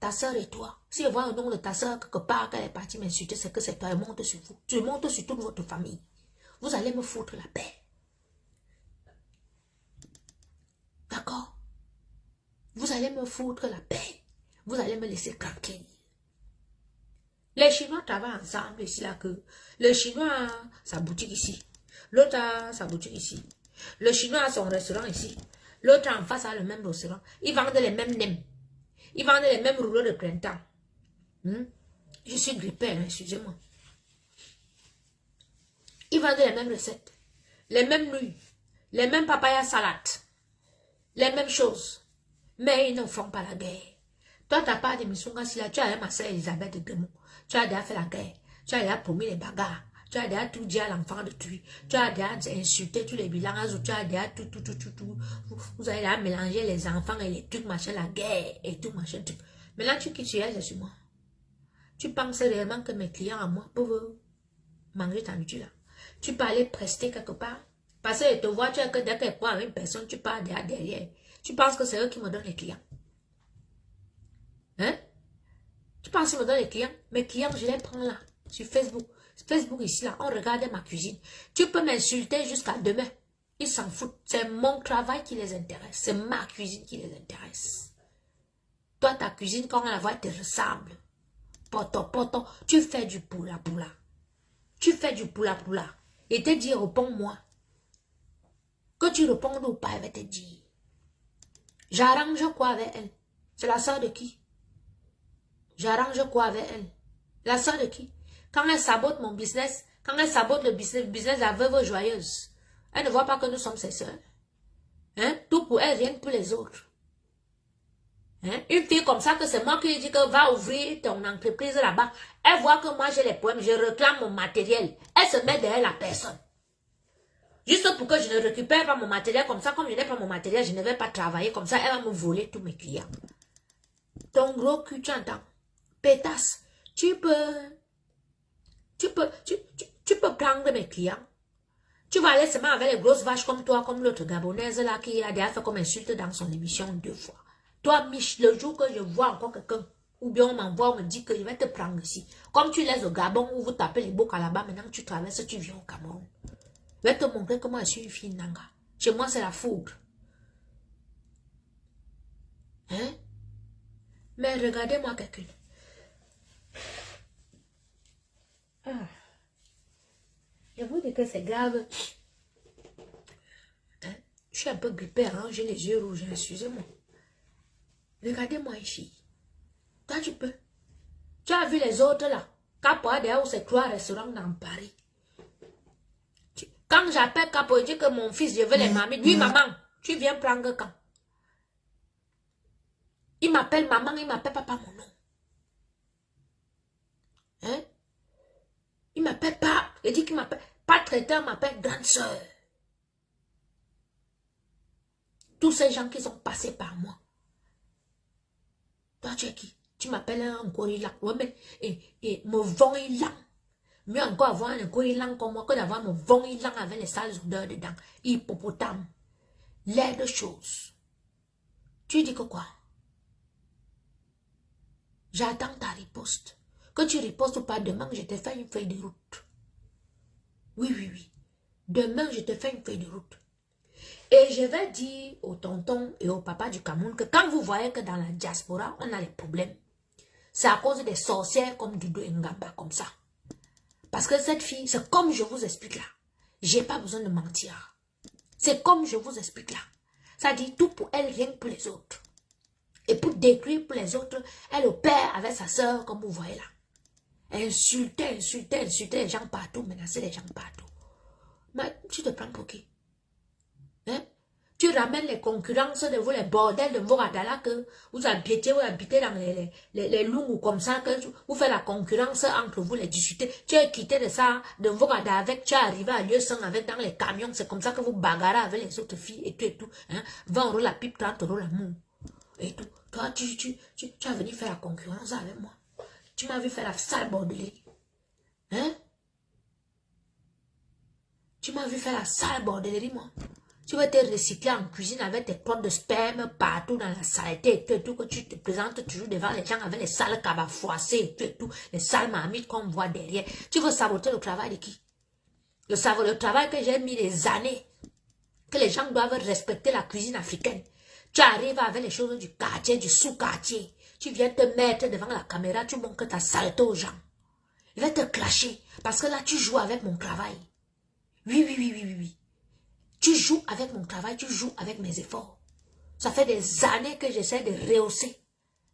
ta soeur et toi. Si elle voit le nom de ta soeur quelque part, qu'elle est partie m'insulter, c'est que c'est toi, elle monte sur vous. Tu montes sur toute votre famille. Vous allez me foutre la paix. D'accord? Vous allez me foutre la paix. Vous allez me laisser tranquille. Les Chinois travaillent ensemble ici, là, que le Chinois a sa boutique ici. L'autre a sa boutique ici. Le Chinois a son restaurant ici. L'autre en face a le même restaurant. Ils vendent les mêmes nems. Ils vendent les mêmes rouleaux de printemps. Je suis grippée, hein, excusez-moi. Ils vendent les mêmes recettes. Les mêmes nouilles. Les mêmes papaya salades. Les mêmes choses. Mais ils ne font pas la guerre. Toi, tu n'as pas de mission si là, tu as ma soeur Elisabeth de Gremont. Tu as déjà fait la guerre. Tu as déjà promis les bagarres. Tu as déjà tout dit à l'enfant de tuer. Tu as déjà insulté tous les bilans. Tu as déjà tout. Vous avez déjà mélangé les enfants et les trucs, machin, la guerre et tout, machin, truc. Mais là, tu quittes elle, c'est sur moi. Tu penses réellement que mes clients à moi peuvent manger ta nourriture là? Tu peux aller prester quelque part? Parce que te vois, tu as que dès qu'elle prend avec une personne, tu pars derrière. Tu penses que c'est eux qui me donnent les clients? Hein? Tu penses qu'ils me donnent les clients? Mes clients, je les prends là, sur Facebook. Facebook ici, là, on regarde ma cuisine. Tu peux m'insulter jusqu'à demain. Ils s'en foutent. C'est mon travail qui les intéresse. C'est ma cuisine qui les intéresse. Toi, ta cuisine, quand on la voit, te ressemble. Poto. Tu fais du poula. Tu fais du poula. Et te dit, réponds-moi. Que tu répondes ou pas, elle va te dire. J'arrange quoi avec elle? C'est la soeur de qui? J'arrange quoi avec elle? La soeur de qui? Quand elle sabote mon business, quand elle sabote le business de la veuve joyeuse, elle ne voit pas que nous sommes ses soeurs. Hein? Tout pour elle, rien que pour les autres. Hein? Une fille comme ça, que c'est moi qui lui dis que va ouvrir ton entreprise là-bas. Elle voit que moi j'ai les poèmes, je réclame mon matériel. Elle se met derrière la personne. Juste pour que je ne récupère pas mon matériel comme ça, comme je n'ai pas mon matériel, je ne vais pas travailler comme ça, elle va me voler tous mes clients. Ton gros cul, tu entends? Pétasse, tu peux prendre mes clients. Tu vas aller seulement avec les grosses vaches comme toi, comme l'autre Gabonaise là, qui a déjà fait comme insulte dans son émission 2 fois. Toi, Mich, le jour que je vois encore quelqu'un, ou bien on m'envoie, on me dit que je vais te prendre ici. Comme tu laisses au Gabon où vous tapez les boucs là-bas, maintenant tu traverses, tu viens au Cameroun. Je vais te montrer comment je suis une fille Nanga. Chez moi, c'est la foudre. Hein? Mais regardez-moi quelqu'un. Je vous dis que c'est grave. Hein? Je suis un peu grippée, hein? J'ai les yeux rouges, excusez-moi. Regardez-moi ici. Toi, tu peux. Tu as vu les autres là? Capo, derrière, c'est 3 restaurants dans Paris. Quand j'appelle Capo, je dis que mon fils, je veux les mamies. Lui, maman, tu viens prendre quand? Il m'appelle maman, il m'appelle papa mon nom. Hein? Il m'appelle pas. Il dit qu'il m'appelle. Pas traiteur, m'appelle grande soeur. Tous ces gens qui sont passés par moi. Toi, tu es qui? Tu m'appelles un gorilla. Ouais, mais et me vent ilang. Mieux encore avoir un gorilla comme moi que d'avoir mon vent ilang avec les sales odeurs dedans. Hippopotame. L'air de choses. Tu dis que quoi? J'attends ta riposte. Que tu ripostes ou pas, demain, je te fais une feuille de route. Oui. Demain, je te fais une feuille de route. Et je vais dire aux tontons et aux papas du Cameroun que quand vous voyez que dans la diaspora, on a les problèmes, c'est à cause des sorcières comme Doudou Ngamba, comme ça. Parce que cette fille, c'est comme je vous explique là. J'ai pas besoin de mentir. C'est comme je vous explique là. Ça dit tout pour elle, rien que pour les autres. Et pour détruire pour les autres, elle opère avec sa soeur, comme vous voyez là. Insulter les gens partout, menacer les gens partout. Mais tu te prends pour qui? Hein? Tu ramènes les concurrences de vous, les bordels de vos radala que vous habitez dans les loups comme ça, que vous faites la concurrence entre vous, les discuter. Tu es quitté de ça, de vos radala avec, tu es arrivé à lieu sans avec dans les camions, c'est comme ça que vous bagarrez avec les autres filles et tout. Hein? 20 € la pipe, 30 € l'amour. Et tout. Toi, tu as venu faire la concurrence avec moi. Tu m'as vu faire la sale bordelée. Hein? Tu m'as vu faire la sale bordellerie, moi. Tu vas te recycler en cuisine avec tes crottes de sperme partout dans la saleté et tout, que tu te présentes toujours devant les gens avec les sales cabas froissés et tout, les sales marmites qu'on voit derrière. Tu veux saboter le travail de qui? Le travail que j'ai mis des années, que les gens doivent respecter la cuisine africaine. Tu arrives avec les choses du quartier, du sous-quartier. Tu viens te mettre devant la caméra, tu montres ta saleté aux gens. Il va te clasher, parce que là, tu joues avec mon travail. Oui. Tu joues avec mon travail, tu joues avec mes efforts. Ça fait des années que j'essaie de rehausser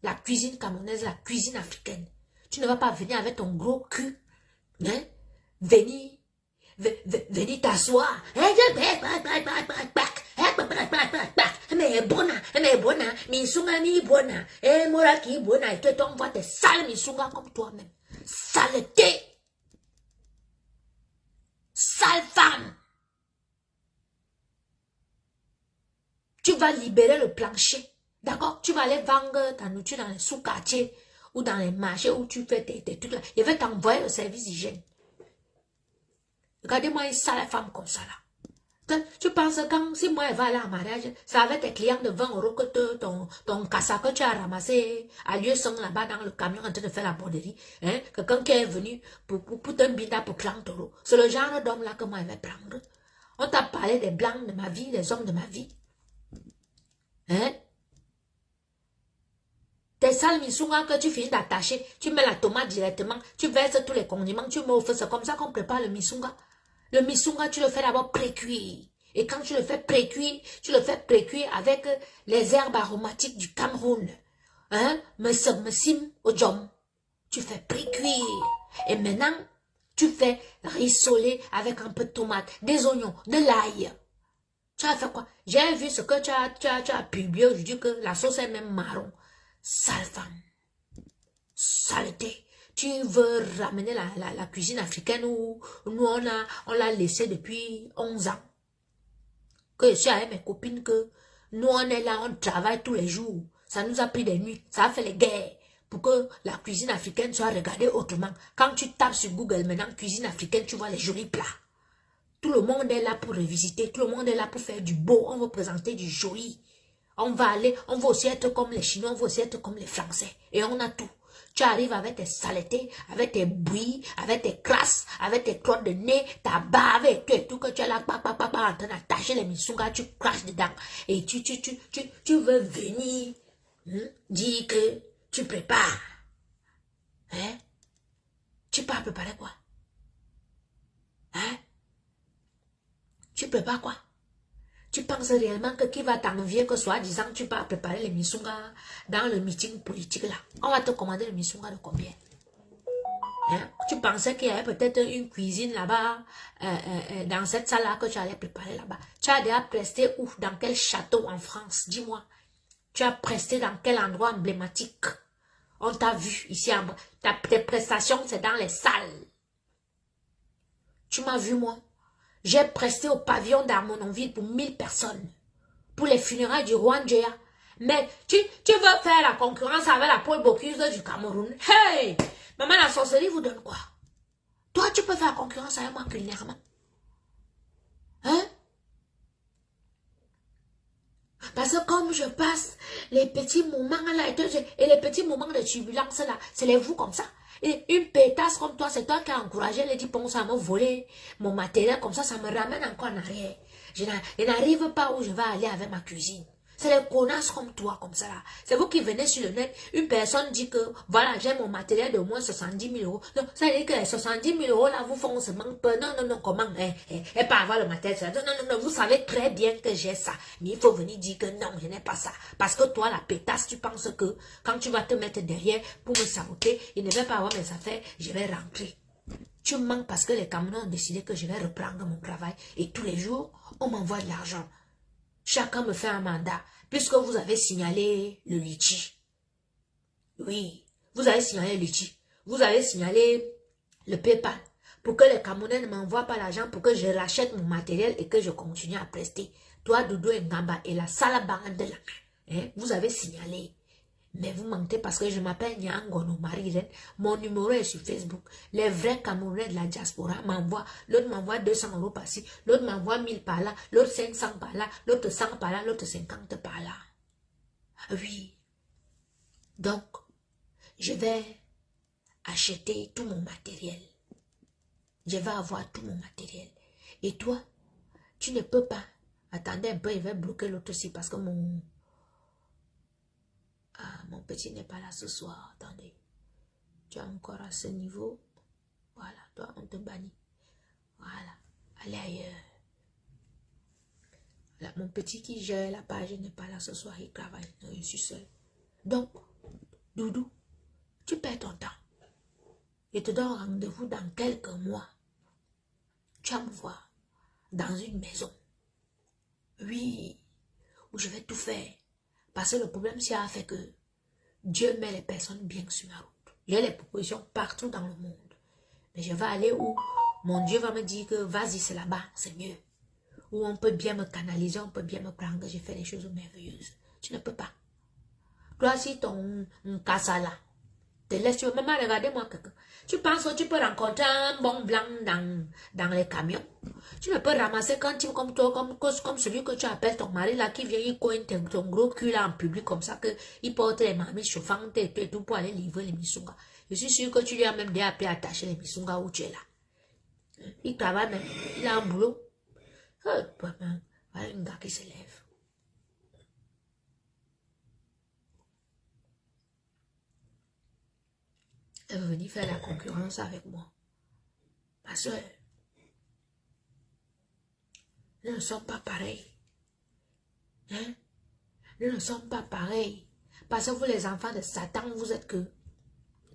la cuisine camerounaise, la cuisine africaine. Tu ne vas pas venir avec ton gros cul, hein? Venir t'asseoir. Mais bona, misunga mi bona, mora ki bona, et toi t'envoies tes sales misunga comme toi-même. Saleté! Sale femme! Tu vas libérer le plancher. D'accord? Tu vas aller vendre ta nourriture dans les sous-quartiers ou dans les marchés où tu fais tes trucs là. Je vais t'envoyer au service d'hygiène. Regardez-moi une sale femme comme ça là. Tu penses que si moi elle va aller en mariage, ça va être tes clients de 20 € que ton cassa que tu as ramassé à lieu sont là-bas dans le camion en train de faire la borderie. Hein? Quelqu'un qui est venu pour te binda pour 30 €. C'est le genre d'homme là que moi elle va prendre. On t'a parlé des blancs de ma vie, des hommes de ma vie. Hein? Tes sales misunga que tu finis d'attacher, tu mets la tomate directement, tu verses tous les condiments, tu mets au feu, c'est comme ça qu'on prépare le misunga. Le misunga, tu le fais d'abord pré-cuire. Et quand tu le fais pré-cuire, tu le fais pré-cuire avec les herbes aromatiques du Cameroun. Hein? Messim ojom. Tu fais pré-cuire. Et maintenant, tu fais rissoler avec un peu de tomate, des oignons, de l'ail. Tu as fait quoi? J'ai vu ce que tu as publié aujourd'hui, que la sauce est même marron. Sale femme. Saleté. Tu veux ramener la cuisine africaine où nous on l'a laissé depuis 11 ans. Que je suis avec mes copines que nous on est là, on travaille tous les jours. Ça nous a pris des nuits, ça a fait les guerres pour que la cuisine africaine soit regardée autrement. Quand tu tapes sur Google maintenant cuisine africaine, tu vois les jolis plats. Tout le monde est là pour revisiter, tout le monde est là pour faire du beau, on va présenter du joli. On va aussi être comme les Chinois, on va aussi être comme les Français. Et on a tout. Tu arrives avec tes saletés, avec tes bouillies, avec tes crasses, avec tes crottes de nez, ta bave et tout que tu es là, en train d'attacher les misungas, tu craches dedans. Et tu veux venir dire que tu prépares. Hein? Tu peux préparer quoi? Hein? Tu prépares quoi? Tu penses réellement que qui va t'envier que soi-disant tu vas préparer les misungas dans le meeting politique là? On va te commander le misunga de combien? Hein? Tu pensais qu'il y avait peut-être une cuisine là-bas, dans cette salle-là que tu allais préparer là-bas. Tu as déjà presté où? Dans quel château en France? Dis-moi. Tu as presté dans quel endroit emblématique? On t'a vu ici. Tes prestations, c'est dans les salles. Tu m'as vu moi? J'ai presté au pavillon d'Armononville pour 1000 personnes. Pour les funérailles du roi Ndjéa. Mais tu veux faire la concurrence avec la Paul Bocuse du Cameroun. Hey! Maman, la sorcellerie vous donne quoi? Toi, tu peux faire la concurrence avec moi culinairement. Hein? Parce que comme je passe les petits moments là, et les petits moments de turbulence là, c'est les vous comme ça. Et une pétasse comme toi, c'est toi qui as encouragé les 10 ponces à me voler mon matériel comme ça me ramène encore en arrière. Je n'arrive pas où je vais aller avec ma cuisine. C'est les connasses comme toi, comme ça là. C'est vous qui venez sur le net, une personne dit que, voilà, j'ai mon matériel de moins 70 000 €. Non, ça veut dire que les 70 000 € là, vous font seulement peur. Non, comment, et pas avoir le matériel. Non, vous savez très bien que j'ai ça. Mais il faut venir dire que non, je n'ai pas ça. Parce que toi, la pétasse, tu penses que, quand tu vas te mettre derrière pour me saboter, il ne va pas avoir mes affaires, je vais rentrer. Tu mens parce que les Camerounais ont décidé que je vais reprendre mon travail. Et tous les jours, on m'envoie de l'argent. Chacun me fait un mandat, puisque vous avez signalé le litchi. Oui, vous avez signalé le litchi. Vous avez signalé le PayPal. Pour que les Camerounais ne m'envoient pas l'argent, pour que je rachète mon matériel et que je continue à prester. Toi, Doudou et Ngamba et la Salabande là, hein, vous avez signalé. Mais vous mentez parce que je m'appelle Nyangono Marie-Reine. Mon numéro est sur Facebook. Les vrais Camerounais de la diaspora m'envoient. L'autre m'envoie 200 € par-ci. L'autre m'envoie 1000 par là. L'autre 500 par là. L'autre 100 par là. L'autre 50 par là. Oui. Donc, je vais acheter tout mon matériel. Je vais avoir tout mon matériel. Et toi, tu ne peux pas. Attendez un peu, il va bloquer l'autre aussi parce que mon petit n'est pas là ce soir. Attendez. Tu es encore à ce niveau. Voilà, toi, on te bannit. Voilà. Allez ailleurs. Là, mon petit qui gère la page n'est pas là ce soir. Il travaille. Je suis seul. Donc, Doudou, tu perds ton temps. Je te donne rendez-vous dans quelques mois. Tu vas me voir dans une maison. Oui, où je vais tout faire. Parce que le problème, c'est à fait que Dieu met les personnes bien sur ma route. J'ai les propositions partout dans le monde. Mais je vais aller où mon Dieu va me dire que vas-y, c'est là-bas, c'est mieux. Où on peut bien me canaliser, on peut bien me prendre, j'ai fait des choses merveilleuses. Tu ne peux pas. Toi, si ton casa là, te laisse, tu veux même regarder moi quelqu'un. Tu penses que tu peux rencontrer un bon blanc dans les camions. Tu ne peux ramasser quand tu comme toi, comme celui que tu appelles ton mari là, qui vient, il cogne ton gros cul là en public comme ça, qu'il porte les mamies chauffantes et tout pour aller livrer les misungas. Je suis sûr que tu lui as même déjà appris à attacher les misungas où tu es là. Il travaille même, il a un boulot. Voilà un gars qui se lève. Elle veut venir faire la concurrence avec moi. Ma soeur, nous ne sommes pas pareils. Hein? Nous ne sommes pas pareils. Parce que vous, les enfants de Satan, vous êtes que...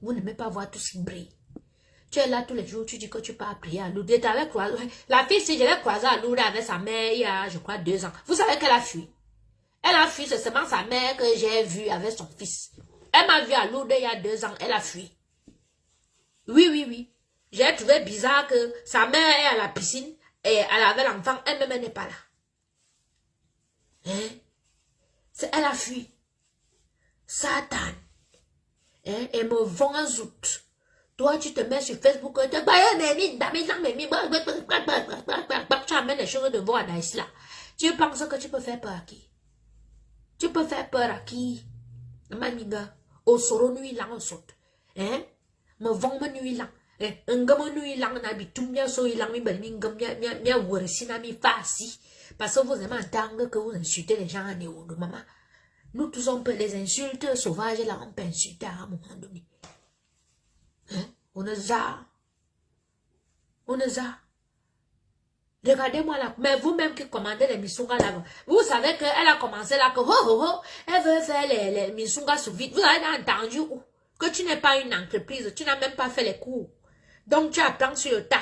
Vous n'aimez pas voir tout ce qui brille. Tu es là tous les jours, tu dis que tu pars prier à Lourdes. La fille, si je l'ai croisée à Lourdes avec sa mère il y a, je crois, 2 ans. Vous savez qu'elle a fui. Elle a fui, c'est seulement sa mère que j'ai vue avec son fils. Elle m'a vue à Lourdes il y a 2 ans, elle a fui. Oui, oui, oui. J'ai trouvé bizarre que sa mère est à la piscine et elle avait l'enfant, elle-même n'est pas là. Hein? Elle a fui. Satan. Hein? Elle me vend en zout. Toi, tu te mets sur Facebook, tu amènes les choses de voir à là. Tu penses que tu peux faire peur à qui? Tu peux faire peur à qui? Maniga, au soro nuit là, on saute. Hein? Me vend me nuit là. Un gamin nuit là, on habite tout bien, so il a mis ben mingam, mia worrisina mi fassi. Parce que vous aimez entendre que vous insultez les gens à néo de maman. Nous tous on peut les insultes sauvages là, on peut insulter à un moment donné. Hein? On est ça. On est ça. Regardez-moi là. Mais vous-même qui commandez les misungas là, vous savez qu'elle a commencé là, que elle veut faire les misungas sous vide. Vous avez entendu où? Que tu n'es pas une entreprise, tu n'as même pas fait les cours. Donc tu apprends sur le tas.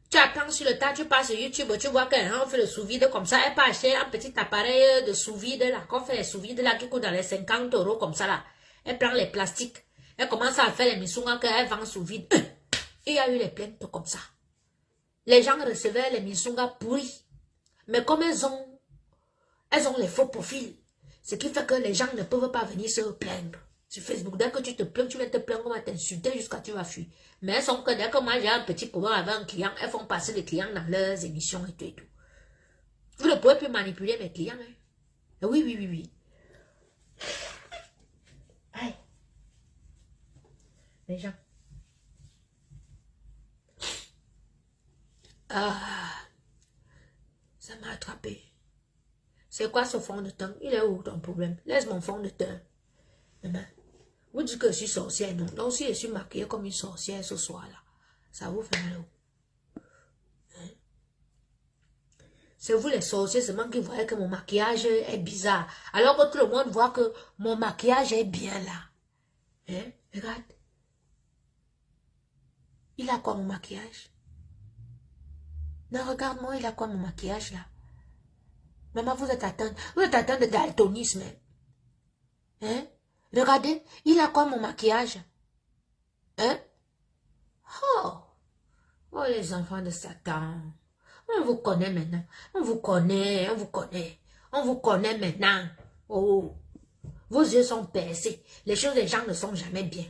Tu apprends sur le tas, tu passes sur YouTube, tu vois qu'on fait le sous-vide comme ça. Elle peut acheter un petit appareil de sous-vide là, qu'on fait les sous-vide là, qui coûte dans les 50 € comme ça là. Elle prend les plastiques. Elle commence à faire les misungas qu'elle vend sous vide. Il y a eu les plaintes comme ça. Les gens recevaient les misungas pourris. Mais comme elles ont les faux profils, ce qui fait que les gens ne peuvent pas venir se plaindre. Sur Facebook, dès que tu te plains, tu vas te plaindre, on va t'insulter jusqu'à tu vas fuir. Mais elles sont que dès que moi j'ai un petit problème avec un client, elles font passer les clients dans leurs émissions et tout et tout. Vous ne pouvez plus manipuler mes clients. Hein? Oui, oui, oui, oui. Aïe. Les gens. Ah, ça m'a attrapé. C'est quoi ce fond de teint? Il est où ton problème? Laisse mon fond de teint. Maman, vous dites que je suis sorcière, non? Donc si je suis maquillée comme une sorcière ce soir-là, ça vous fait mal où? Hein? C'est vous les sorciers seulement qui voyez que mon maquillage est bizarre. Alors que tout le monde voit que mon maquillage est bien là. Hein? Regarde. Il a quoi mon maquillage? Non, regarde-moi, il a quoi mon maquillage là? Maman, vous êtes atteinte de daltonisme. Hein? Regardez, il a quoi mon maquillage? Hein? Oh! Oh, les enfants de Satan. On vous connaît maintenant. On vous connaît, on vous connaît. On vous connaît maintenant. Oh! Vos yeux sont percés. Les choses des gens ne sont jamais bien.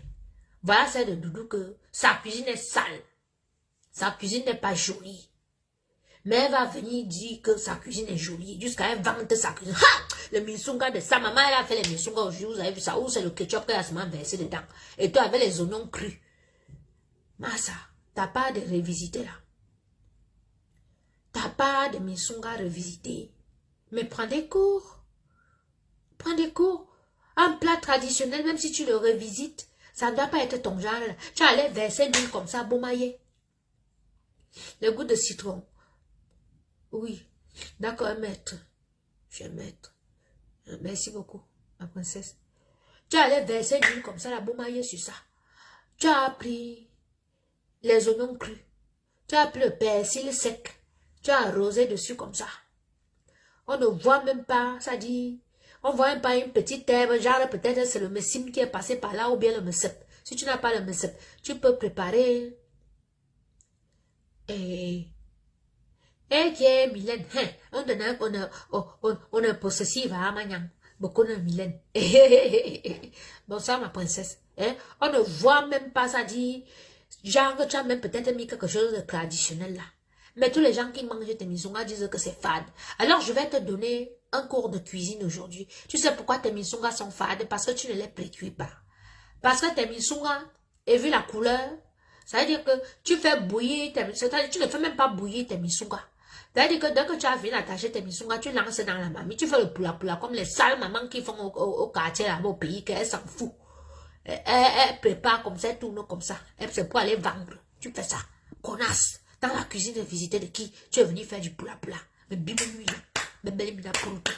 Voilà celle de Doudou que sa cuisine est sale. Sa cuisine n'est pas jolie. Mais elle va venir dire que sa cuisine est jolie. Jusqu'à elle vante sa cuisine. Ha! Le misunga de sa maman, elle a fait les misunga aujourd'hui. Vous avez vu ça? Où c'est le ketchup qu'elle a seulement versé dedans. Et toi avec les oignons crus. Massa, t'as pas de revisiter là. T'as pas de misunga revisiter. Mais prends des cours. Prends des cours. Un plat traditionnel, même si tu le revisites, ça ne doit pas être ton genre. Tu allais verser l'huile comme ça, bomailler. Le goût de citron. Oui. D'accord, maître. Je vais mettre. Merci beaucoup, ma princesse. Tu allais verser l'huile comme ça, la bomailler sur ça. Tu as pris les oignons crus. Tu as pris le persil sec. Tu as arrosé dessus comme ça. On ne voit même pas, ça dit... On voit même pas une petite herbe, genre peut-être c'est le messim qui est passé par là ou bien le messep. Si tu n'as pas le messep, tu peux préparer. Et qui est Mylène. On est possessive à Amagnan. Beaucoup de Mylène. Bonsoir ma princesse. On ne voit même pas ça dit. Genre que tu as même peut-être mis quelque chose de traditionnel là. Mais tous les gens qui mangent tes misongas disent que c'est fade. Alors je vais te donner un cours de cuisine aujourd'hui. Tu sais pourquoi tes misongas sont fades? Parce que tu ne les précuis pas. Parce que tes misongas, et vu la couleur, ça veut dire que tu fais bouillir tes misongas. Tu ne fais même pas bouillir tes misongas. Ça veut dire que dès que tu as fini d'attacher tes misongas, tu lances dans la mamie. Tu fais le poula comme les sales mamans qui font au quartier là-bas au pays, qu'elles s'en foutent. Elle prépare comme ça, elle tourne comme ça. C'est pour aller vendre. Tu fais ça. Connasse. Dans la cuisine de visiter de qui tu es venu faire du poula. Mais bimou, mais belle pour tout.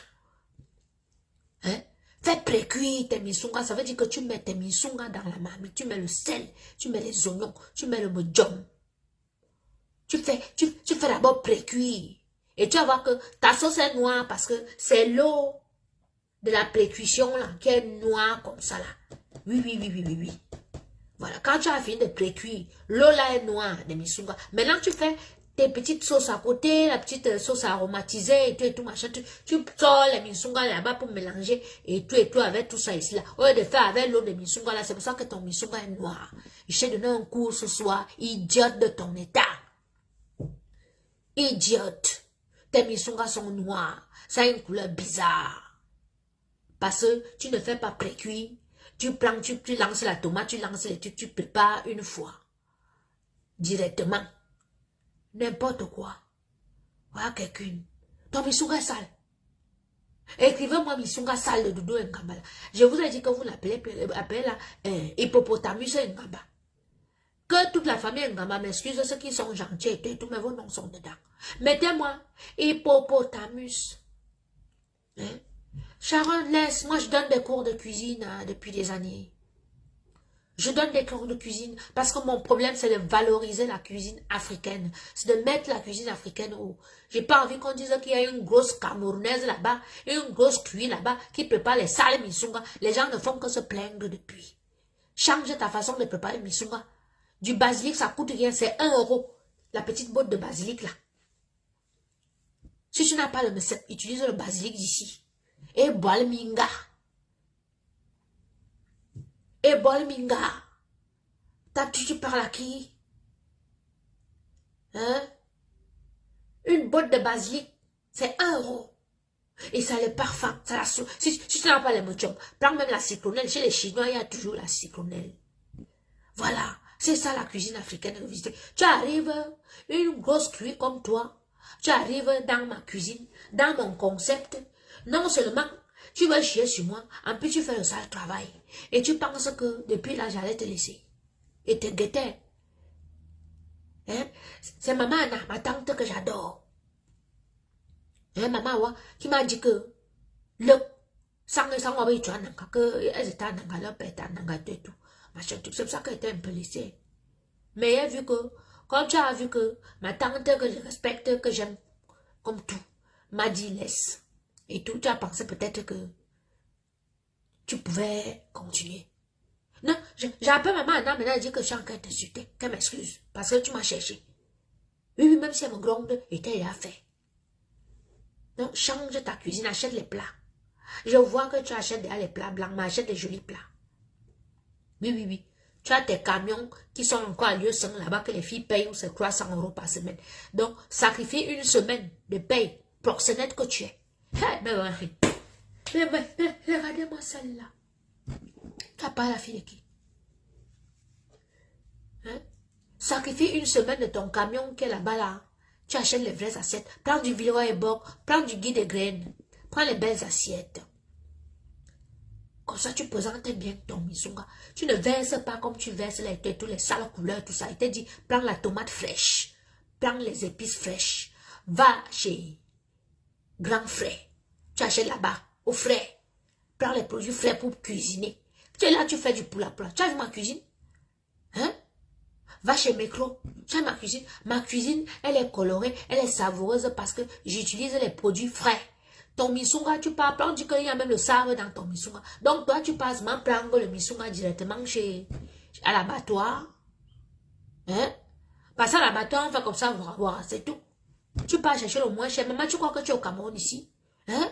Hein? Fais précuire tes misungas. Ça veut dire que tu mets tes misungas dans la marmite. Tu mets le sel, tu mets les oignons, tu mets le mojom. Tu fais d'abord précuire. Et tu vas voir que ta sauce est noire parce que c'est l'eau de la précuisson là qui est noire comme ça là. Oui. Voilà, quand tu as fini de précuire, l'eau là est noire de misunga. Maintenant, tu fais tes petites sauces à côté, la petite sauce aromatisée et tout machin. Tu sors les misunga là-bas pour mélanger et tout avec tout ça ici là. Au lieu de faire avec l'eau de misunga là, c'est pour ça que ton misunga est noir. Je t'ai donné un cours ce soir, idiote de ton état. Idiote. Tes misungas sont noirs. Ça a une couleur bizarre. Parce que tu ne fais pas précuire. Tu prends, tu lances la tomate, tu lances les trucs, tu prépares une fois. Directement. N'importe quoi. Voilà quelqu'un. Ton misunga est sale. Écrivez-moi misunga sale de Doudou Ngamba. Je vous ai dit que vous l'appelez là, hippopotamus Ngamba. Que toute la famille Ngamba m'excuse, ceux qui sont gentils et tout, mais vos noms sont dedans. Mettez-moi hippopotamus. Sharon, laisse, moi je donne des cours de cuisine depuis des années. Je donne des cours de cuisine parce que mon problème c'est de valoriser la cuisine africaine. C'est de mettre la cuisine africaine haut. J'ai pas envie qu'on dise qu'il y a une grosse Camerounaise là-bas, une grosse cuisine là-bas qui prépare les sales misunga. Les gens ne font que se plaindre depuis. Change ta façon de préparer misunga. Du basilic ça coûte rien, c'est 1 euro. La petite botte de basilic là. Si tu n'as pas le messep, utilise le basilic d'ici. Et boile minga. Et boile minga. Tu parles à qui? Hein? Une botte de basilic, c'est 1 euro. Et ça le parfum. Ça la si tu n'as pas les mochons, prends même la citronnelle. Chez les Chinois, il y a toujours la citronnelle. Voilà. C'est ça la cuisine africaine de visiter. Tu arrives, une grosse cuite comme toi. Tu arrives dans ma cuisine, dans mon concept. Non seulement tu vas chier sur moi, en plus tu fais le sale travail. Et tu penses que depuis là, j'allais te laisser. Et te guetter. Hein? C'est maman Anna, ma tante que j'adore. Hein, maman, qui m'a dit que le sang que elles étaient en leur pète, en tout. C'est pour ça qu'elle était un peu laissée. Mais elle a vu que, quand tu as vu que ma tante que je respecte, que j'aime, comme tout, m'a dit laisse. Et tout, tu as pensé peut-être que tu pouvais continuer. Non, j'ai appelé maman Anna, maintenant elle dit que je suis en train de t'insulter, qu'elle m'excuse, parce que tu m'as cherché. Oui, même si elle me gronde, était déjà fait. Donc, change ta cuisine, achète les plats. Je vois que tu achètes déjà les plats blancs, mais achète des jolis plats. Oui, oui, oui. Tu as tes camions qui sont encore à lieu 5 là-bas que les filles payent ou c'est 300 € par semaine. Donc, sacrifie une semaine de paye, proxénète que tu es. Mais regardez-moi celle-là. Tu n'as pas la fille de qui? Hein? Sacrifie une semaine de ton camion qui est là-bas là. Tu achètes les vraies assiettes. Prends du Villeroy et Boc, prends du Guy de graines. Prends les belles assiettes. Comme ça, tu présentes bien ton misunga. Tu ne verses pas comme tu verses tous les sales couleurs, tout ça. Il te dit, prends la tomate fraîche. Prends les épices fraîches. Va chez Grand Frais. Tu achètes là-bas, au frais. Prends les produits frais pour cuisiner. Tu es là, tu fais du poula-poula. Tu as vu ma cuisine? Hein? Va chez Mécro. Tu as ma cuisine. Ma cuisine, elle est colorée, elle est savoureuse parce que j'utilise les produits frais. Ton misunga, tu pars, on dit qu'il y a même le sable dans ton misunga. Donc toi, tu passes même prendre le misunga directement à l'abattoir. Hein? Parce à l'abattoir, on fait comme ça, voir, c'est tout. Tu pars chercher le moins cher. Maman, tu crois que tu es au Cameroun ici? Hein?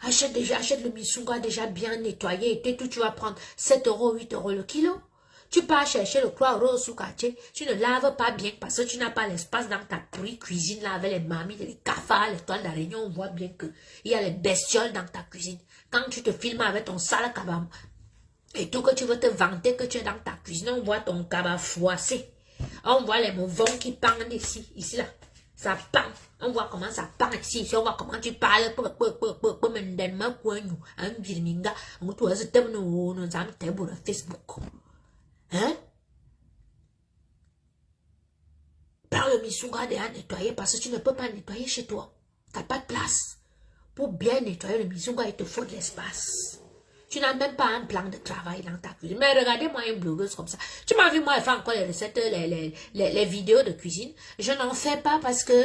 Achète le misunga déjà bien nettoyé et tout, tu vas prendre 7 €, 8 € le kilo. Tu pars chercher le 3 € sous quartier, tu ne laves pas bien parce que tu n'as pas l'espace dans ta pourrie cuisine là avec les mamies, les cafards, les toiles d'araignée. On voit bien qu'il y a les bestioles dans ta cuisine. Quand tu te filmes avec ton sale cabane et tout que tu veux te vanter que tu es dans ta cuisine, on voit ton cabane froissé. On voit les mouvements qui pendent ici là. Ça pend. On voit comment ça pend ici. On voit comment tu parles. Facebook. Hein? Prends le misunga déjà nettoyer parce que tu ne peux pas nettoyer chez toi. Tu n'as pas de place. Pour bien nettoyer le misunga, il te faut de l'espace. Tu n'as même pas un plan de travail dans ta cuisine. Mais regardez-moi une blogueuse comme ça. Tu m'as vu, moi, faire encore les recettes, les vidéos de cuisine. Je n'en fais pas parce que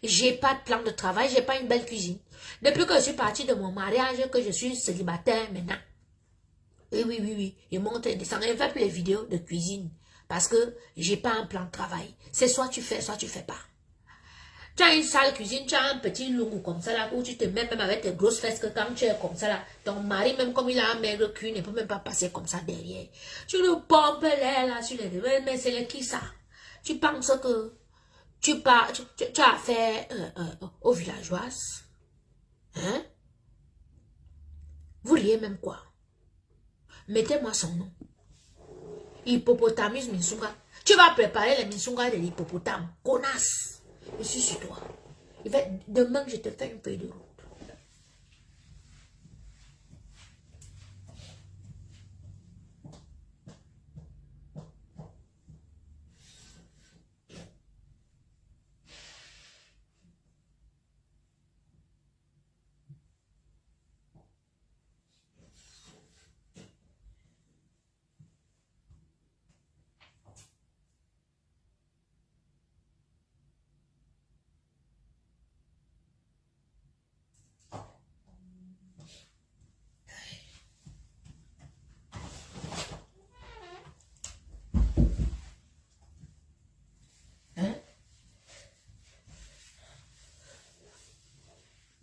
j'ai pas de plan de travail, j'ai pas une belle cuisine. Depuis que je suis partie de mon mariage, que je suis célibataire maintenant. Oui. Il monte et descend. Je ne fais plus les vidéos de cuisine. Parce que j'ai pas un plan de travail. C'est soit tu fais pas. Tu as une sale cuisine, tu as un petit logo comme ça là, où tu te mets même avec tes grosses fesses que quand tu es comme ça là, ton mari même comme il a un maigre cul, ne peut même pas passer comme ça derrière. Tu le pompes l'air là sur les deux, mais c'est le qui ça? Tu penses que tu as affaire aux villageoises? Hein? Vous riez même quoi? Mettez-moi son nom. Hippopotamus Misunga. Tu vas préparer les Misunga de l'hippopotame. Connasse. Je suis sur toi. Demain, je te fais une feuille de route.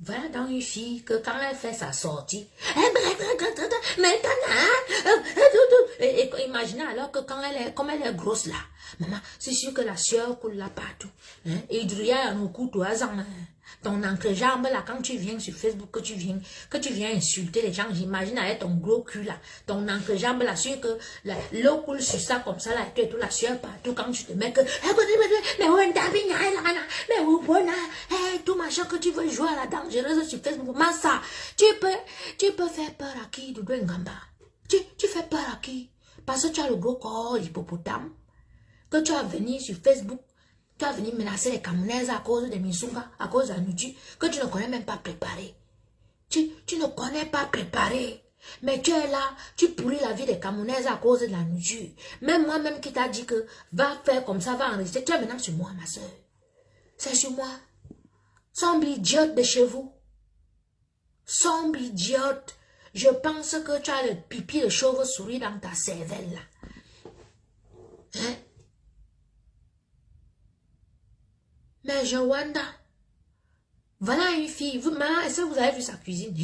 Voilà dans une fille que quand elle fait sa sortie, et imaginez alors que comme elle est grosse là, maman, c'est sûr que la sueur coule là partout. Hein? Et il y a un coup, toi, ton encre-jambe là, quand tu viens sur Facebook, que tu viens insulter les gens, j'imagine avec ton gros cul là, ton encre-jambe là, sûr que l'eau coule sur ça comme ça là, et tout la sueur partout quand tu te mets que, tout machin que tu veux jouer à la dangereuse sur Facebook, ça, tu peux faire peur à qui, Doudou Ngamba? Tu fais peur à qui? Parce que tu as le gros corps hippopotame, que tu as venu sur Facebook, tu as venu menacer les Camerounaises à cause des Misunga, à cause de la nourriture, que tu ne connais même pas préparer. Tu ne connais pas préparer. Mais tu es là, tu pourris la vie des Camerounaises à cause de la nourriture. Même moi-même qui t'a dit que va faire comme ça, va enregistrer. Tu es maintenant sur moi, ma soeur. C'est sur moi. Sombre idiote de chez vous. Sombre idiote. Je pense que tu as le pipi de chauve-souris dans ta cervelle là. Hein? Mais Joanda, Voilà une fille. Vous, maintenant, est-ce que vous avez vu sa cuisine?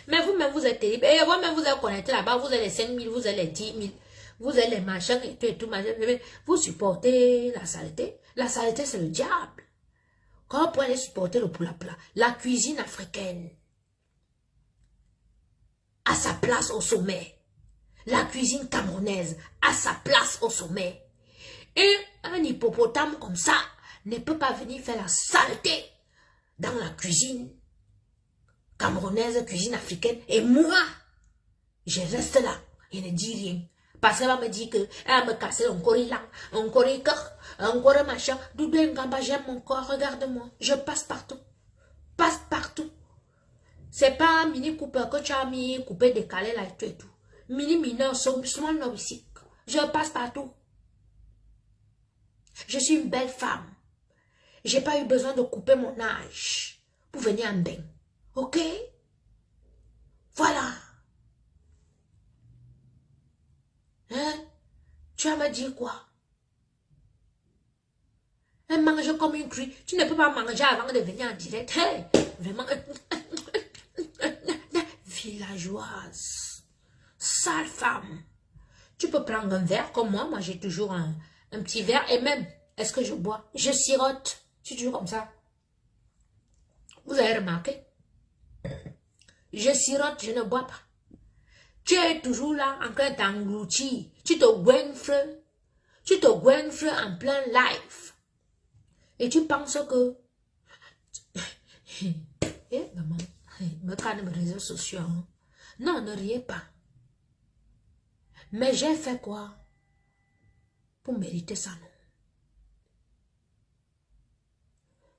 Mais vous-même, vous êtes terrible. Et vous-même, vous êtes connecté là-bas. Vous avez les 5 000, vous avez les 10 000. Vous avez les machins et tout, et tout. Vous supportez la saleté. La saleté, c'est le diable. Comment vous pouvez supporter le plat? La cuisine africaine a sa place au sommet. La cuisine camerounaise a sa place au sommet. Et un hippopotame comme ça ne peut pas venir faire la saleté dans la cuisine camerounaise, cuisine africaine. Et moi, je reste là, je ne dis rien. Parce qu'elle va me dire qu'elle va me casser encore un cœur, encore machin. Doudou Ngamba, j'aime mon corps, regarde-moi. Je passe partout. Passe partout. C'est pas un mini coupeur que tu as mis, coupé, décalé là et tout. Mini mineur, small no ici. Je passe partout. Je suis une belle femme. J'ai pas eu besoin de couper mon âge pour venir en bain. Ok? Voilà. Hein? Tu vas me dire quoi? Elle mange comme une cuite. Tu ne peux pas manger avant de venir en direct. Hey, vraiment. Villageoise. Sale femme. Tu peux prendre un verre comme moi. Moi, j'ai toujours un petit verre. Et même, est-ce que je bois? Je sirote. Je suis toujours comme ça. Vous avez remarqué? Je sirote, je ne bois pas. Tu es toujours là, en train d'engloutir. Tu te goinfres. Tu te goinfres en plein live. Et tu penses que... maman, me calme les réseaux sociaux. Hein? Non, ne riez pas. Mais j'ai fait quoi pour mériter ça, non?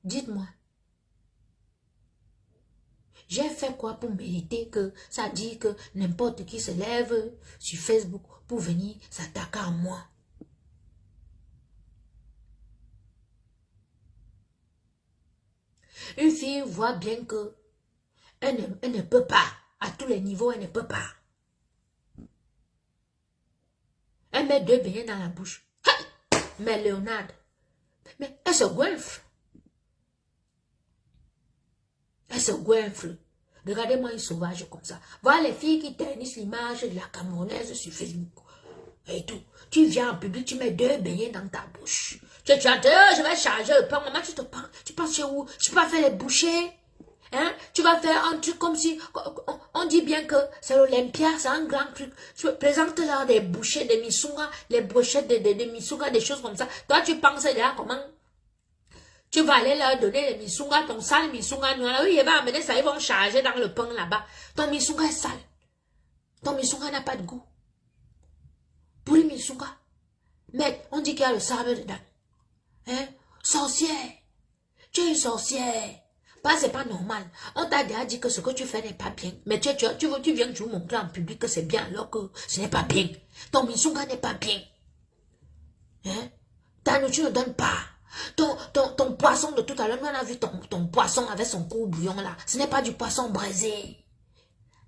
Dites-moi. J'ai fait quoi pour mériter que ça dit que n'importe qui se lève sur Facebook pour venir s'attaquer à moi? Une fille voit bien que elle ne peut pas. À tous les niveaux, elle ne peut pas. Elle met 2 beignets dans la bouche. Mais Léonard, mais elle se goinfre. Elle se goinfre. Regardez-moi une sauvage comme ça. Voilà les filles qui ternissent l'image de la Camerounaise sur Facebook. Et tout. Tu viens en public, tu mets 2 beignets dans ta bouche. Tu as dit, je vais charger le pain. Maman, tu penses chez où? Je peux pas faire les bouchées. Hein? Tu vas faire un truc comme si... On dit bien que c'est l'Olympia, c'est un grand truc. Tu présentes là des bouchées, des misunga, les brochettes de misunga, des choses comme ça. Toi, tu penses là comment... Tu vas aller leur donner les misunga, ton sale misunga. Oui, il va amener ça, ils vont charger dans le pain là-bas. Ton misunga est sale. Ton misunga n'a pas de goût. Pour les misunga. Mais on dit qu'il y a le sable dedans. Hein? Sorcière. Tu es une sorcière. Bah, c'est pas normal. On t'a déjà dit que ce que tu fais n'est pas bien. Mais tu viens toujours montrer en public que c'est bien alors que ce n'est pas bien. Ton misunga n'est pas bien. Hein? Ta nourriture ne donne pas. Ton poisson de tout à l'heure, on a vu ton poisson avec son courbouillon là. Ce n'est pas du poisson braisé.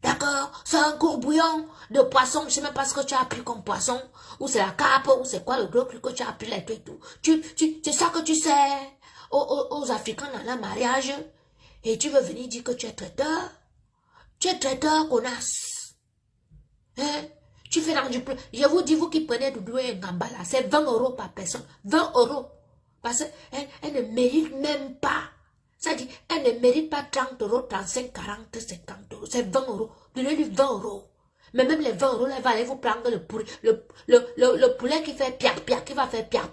D'accord? C'est un courbouillon de poisson. Je ne sais même pas ce que tu as pris comme poisson. Ou c'est la carpe, ou c'est quoi le gros truc que tu as pris là et tout. C'est ça que tu sais aux Africains dans le mariage. Et tu veux venir dire que tu es traiteur? Tu es traiteur, connasse. Hein? Tu fais dans du plus. Je vous dis, vous qui prenez Doudou et Ngamba là, c'est 20 € par personne. 20 €. Parce qu'elle ne mérite même pas. Ça dit, elle ne mérite pas 30 €, 35, 40, 50 €. C'est 20 €. Donnez-lui 20 €. Mais même les 20 € là, elle va aller vous prendre le poulet qui fait pia, qui va faire pia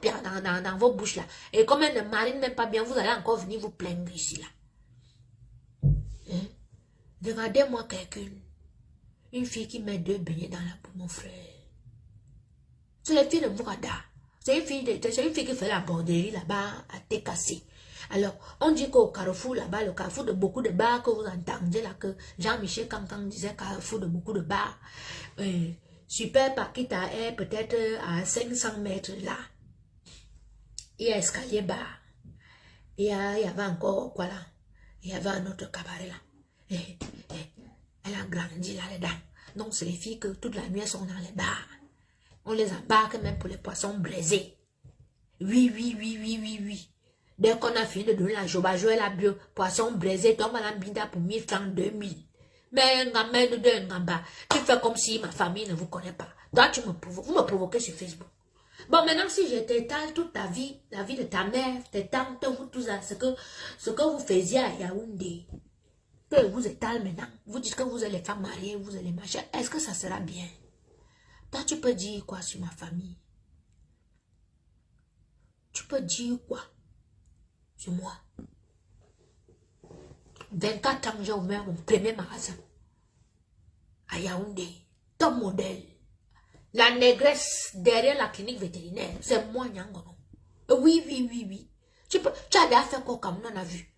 dans vos bouches là. Et comme elle ne marine même pas bien, vous allez encore venir vous plaindre ici là. Hein? Regardez-moi quelqu'un. Une fille qui met 2 beignets dans la bouche, mon frère. C'est la fille de Mourada. C'est une fille qui fait la borderie là-bas à TKC. Alors, on dit qu'au Carrefour là-bas, le Carrefour de beaucoup de bars que vous entendez là, que Jean-Michel Cancan disait Carrefour de beaucoup de bars. Super Paquita est peut-être à 500 mètres là. Il y a escalier bar. Il y avait encore quoi là? Il y avait un autre cabaret là. Elle a grandi là-dedans. Donc, c'est les filles que toute la nuit elles sont dans les bars. On les embarque même pour les poissons braisés. Oui. Dès qu'on a fini de donner la joba, jouer la bio, poisson braisé, tombe à l'ambinda pour 1000 francs, 2000. Mais tu fais comme si ma famille ne vous connaît pas. Toi, vous me provoquez sur Facebook. Bon, maintenant, si je t'étale toute ta vie, la vie de ta mère, tes tantes, vous, tout ça, ce que vous faisiez à Yaoundé, que vous étale maintenant, vous dites que vous êtes les femmes mariées, vous êtes les machins, est-ce que ça sera bien? Toi, tu peux dire quoi sur ma famille? Tu peux dire quoi sur moi? 24 ans, j'ai ouvert mon premier magasin à Yaoundé, top modèle. La négresse derrière la clinique vétérinaire, c'est moi, Nyangono. Oui, oui, oui, oui. Tu as déjà fait quoi au Cameroun, on a vu.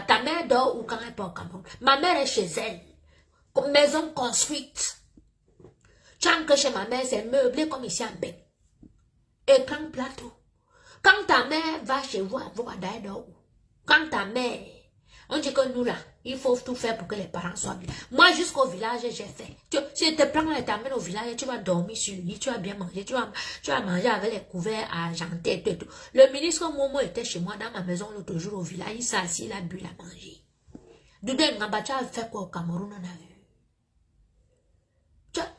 Ta mère dort ou quand elle n'est pas au Cameroun. Ma mère est chez elle. Comme maison construite. Tu as que chez ma mère, c'est meublé comme ici en Bec. Écran plateau. Quand ta mère va chez vous, elle va dort où? Quand ta mère, on dit que nous là, il faut tout faire pour que les parents soient bien. Moi, jusqu'au village, j'ai fait. Si je te prends et t'amènes au village, tu vas dormir sur le lit, tu vas bien manger, tu vas manger avec les couverts argentés et tout. Le ministre Momo était chez moi dans ma maison l'autre jour au village, il s'est assis, il a bu, il a mangé. Doudou Ngamba, tu as fait quoi au Cameroun, on a vu?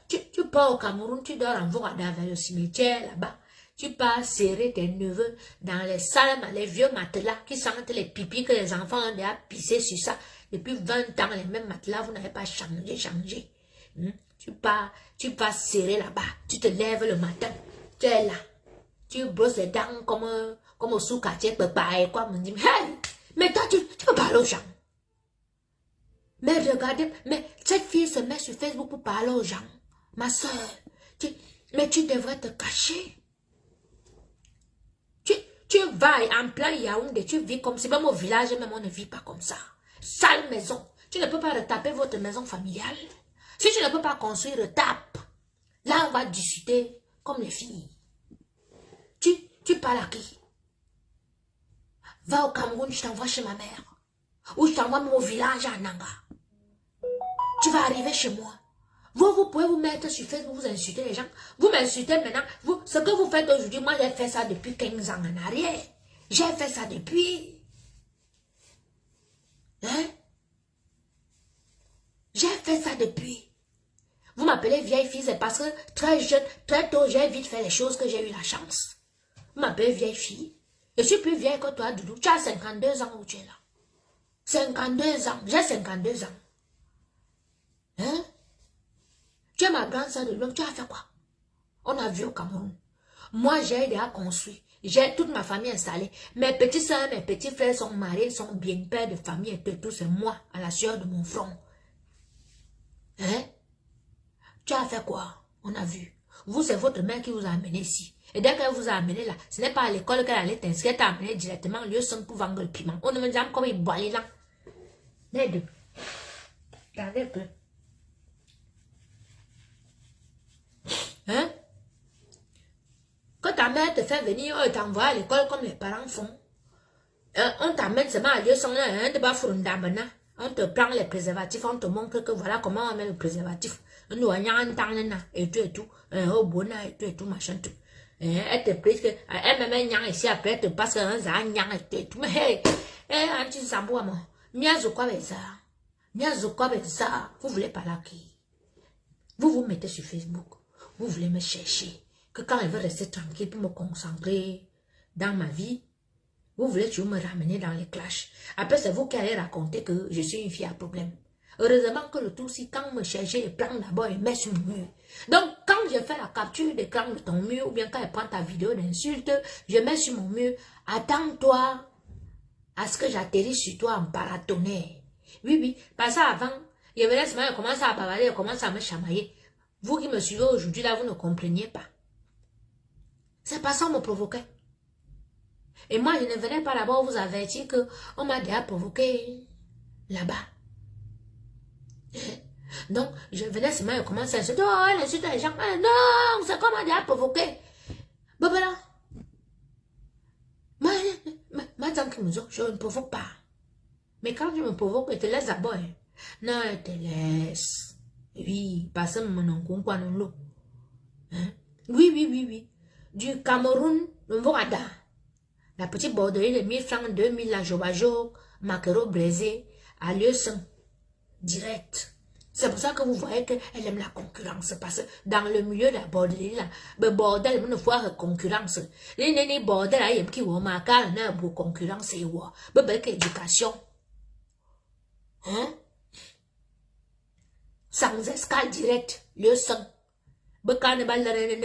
Tu pars au Cameroun, tu dors en Vorada vers le cimetière là-bas. Tu pars serrer tes neveux dans les salles, les vieux matelas qui sentent les pipis que les enfants ont déjà pissé sur ça. Depuis 20 ans, les mêmes matelas, vous n'avez pas changé. Tu pars serrer là-bas. Tu te lèves le matin. Tu es là. Tu brosses les dents comme au sous-quartier. Quoi, me dit, hey, mais toi, tu peux parler aux gens. Mais regardez, mais cette fille se met sur Facebook pour parler aux gens. Ma soeur, mais tu devrais te cacher. Tu vas en plein Yaoundé, tu vis comme si même au village, même on ne vit pas comme ça. Sale maison. Tu ne peux pas retaper votre maison familiale. Si tu ne peux pas construire, retape. Là, on va discuter comme les filles. Tu parles à qui? Va au Cameroun, je t'envoie chez ma mère. Ou je t'envoie même au village à Nanga. Tu vas arriver chez moi. Vous pouvez vous mettre sur Facebook, vous insulter les gens. Vous m'insultez maintenant. Ce que vous faites aujourd'hui, moi j'ai fait ça depuis 15 ans en arrière. J'ai fait ça depuis. Hein? J'ai fait ça depuis. Vous m'appelez vieille fille, c'est parce que très jeune, très tôt, j'ai vite fait les choses que j'ai eu la chance. Vous m'appelez vieille fille. Je suis plus vieille que toi, Doudou. Tu as 52 ans où tu es là. 52 ans. J'ai 52 ans. Hein? Tu es ma grande soeur de l'homme, tu as fait quoi? On a vu au Cameroun. Moi, j'ai aidé à construire. J'ai toute ma famille installée. Mes petits soeurs, mes petits frères sont mariés, sont bien pères de famille et tout. C'est moi, à la sueur de mon front. Hein? Tu as fait quoi? On a vu. Vous, c'est votre mère qui vous a amené ici. Et dès qu'elle vous a amené là, ce n'est pas à l'école qu'elle allait t'inscrire, elle t'a amené directement au lieu 5 pour vendre le piment. On ne me dit pas comment il boit là. Les deux. Regardez un peu. Hein? Quand ta mère te fait venir, elle t'envoie à l'école comme les parents font. On t'amène seulement à lieu sans un débat fondamental. On te prend les préservatifs, on te montre que voilà comment on met le préservatif. On nous a et tout, au bon et tout, machin tout. Elle te prie que, elle me met ici après, elle te passe un zan et tout. Mais hey, anti sambo, moi. Miazo quoi avec ça? Miazo quoi avec ça? Vous voulez parler à qui? Vous vous mettez sur Facebook. Vous voulez me chercher. Que quand elle veut rester tranquille pour me concentrer dans ma vie, vous voulez toujours me ramener dans les clashs. Après, c'est vous qui allez raconter que je suis une fille à problème. Heureusement que le tout, si quand me chercher, elle prend d'abord et met sur le mur. Donc, quand je fais la capture d'écran de ton mur, ou bien quand elle prend ta vidéo d'insulte, je mets sur mon mur, attends-toi à ce que j'atterrisse sur toi en paratonnerre. Oui, oui, parce qu'avant, il y avait laisse elle commence à bavarder, elle commence à me chamailler. Vous qui me suivez aujourd'hui, là, vous ne compreniez pas. C'est pas ça qu'on me provoquait. Et moi, je ne venais pas d'abord vous avertir qu'on m'a déjà provoqué là-bas. Donc, je venais seulement et commençais à insulter. Oh, elle insulte les gens. Non, c'est qu'on m'a déjà provoqué. Bon, voilà. Moi, tant que je ne provoque pas. Mais quand je me provoque, je te laisse d'abord. Non, je te laisse. Oui, parce que mon oncle, quoi, non, l'eau. Oui, oui, oui, oui. Du Cameroun, le Vorada. La petite borderie de 1000 francs, 2000, la jobajo, maquereau braisé, à lieu 100. Direct. C'est pour ça que vous voyez qu'elle aime la concurrence. Parce que dans le milieu de la borderie, là, le bordel, il faut avoir concurrence. Les bordel, il y a qui ont marqué la concurrence et quoi. Mais éducation. Hein? Sans escale direct, lieu 100. Quand ne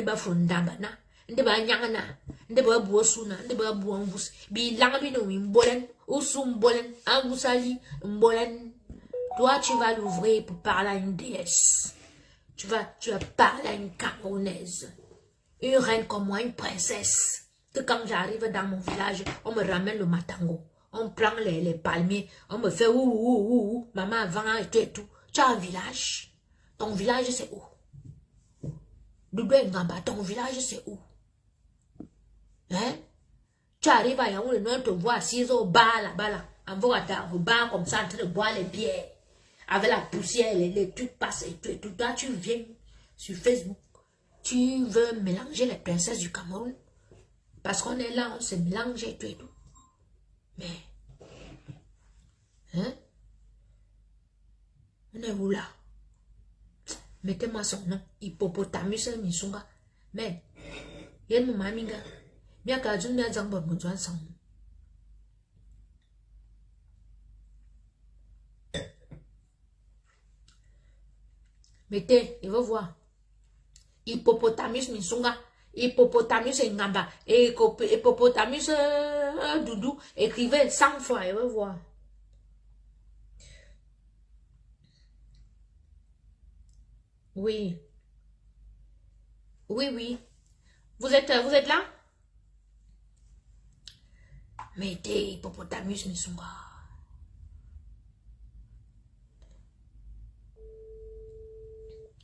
ba fundambana. Ndeba nyangana, ndeba buosuna, ndeba buangus, bi langabi no imbolen, usumbolen, angusali, mbolen. Toi, tu vas l'ouvrir pour parler à une déesse. Tu vas parler à une Camerounaise. Une reine comme moi, une princesse. Que quand j'arrive dans mon village, on me ramène le matango. On prend les palmiers, on me fait ouh, maman avant et tout. Tu as un village. Ton village, c'est où? Doudou Ngamba, ton village, c'est où? Hein? Tu arrives à Yaoundé, on te voit assise au bar là-bas, là, en voiture, au bar comme ça, en train de boire les bières, avec la poussière, les trucs passent et tout. Toi, tu viens sur Facebook, tu veux mélanger les princesses du Cameroun, parce qu'on est là, on se mélange et tout. Mais, hein? On est où là? Mettez-moi son nom, Hippopotamus Misunga. Mais, il y a une maminga. Bien qu'à Dieu n'a pas besoin de son nom. Mettez, il va voir. Hippopotamus Misunga. Hippopotamus Ngamba. Et Hippopotamus Doudou. Écrivez 100 fois, il va voir. Oui. Oui. Vous êtes là? Mettez Hippopotamus Misunga.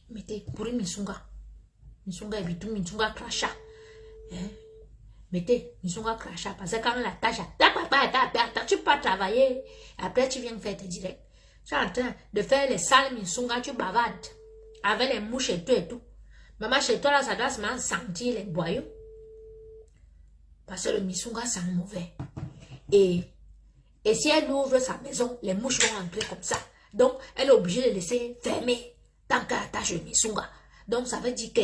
Mettez Pourri Misunga. Misunga Ebitou, Misunga Crachat. Hein? Mettez Misunga Crachat. Parce que quand la tâche, tu peux pas travailler. Après, tu viens faire tes directs. Tu es en train de faire les sales Misunga, tu bavardes. Avec les mouches et tout. Maman, chez toi, là, ça doit se sentir les boyaux. Parce que le Misunga sent mauvais. Et si elle ouvre sa maison, les mouches vont entrer comme ça. Donc, elle est obligée de laisser fermer tant qu'elle attache le Misunga. Donc, ça veut dire que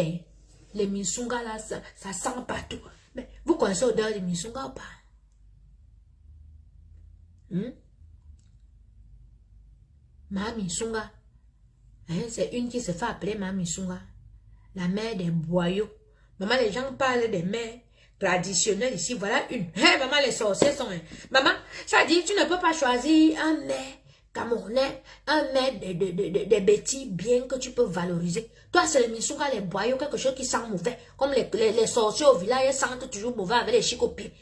les Misunga, là, ça sent partout. Mais vous connaissez l'odeur du Misunga ou pas? Ma Misunga. Hein, c'est une qui se fait appeler Ma Misunga. La mère des boyaux. Maman, les gens parlent des mères traditionnelles ici. Voilà une. Hey, maman, les sorciers sont... Maman, ça dit, tu ne peux pas choisir un mère camerounais, un mère des bêtises bien que tu peux valoriser. Toi, c'est les Misunga, les boyaux, quelque chose qui sent mauvais. Comme les sorciers au village, ils sentent toujours mauvais avec les chicopiers.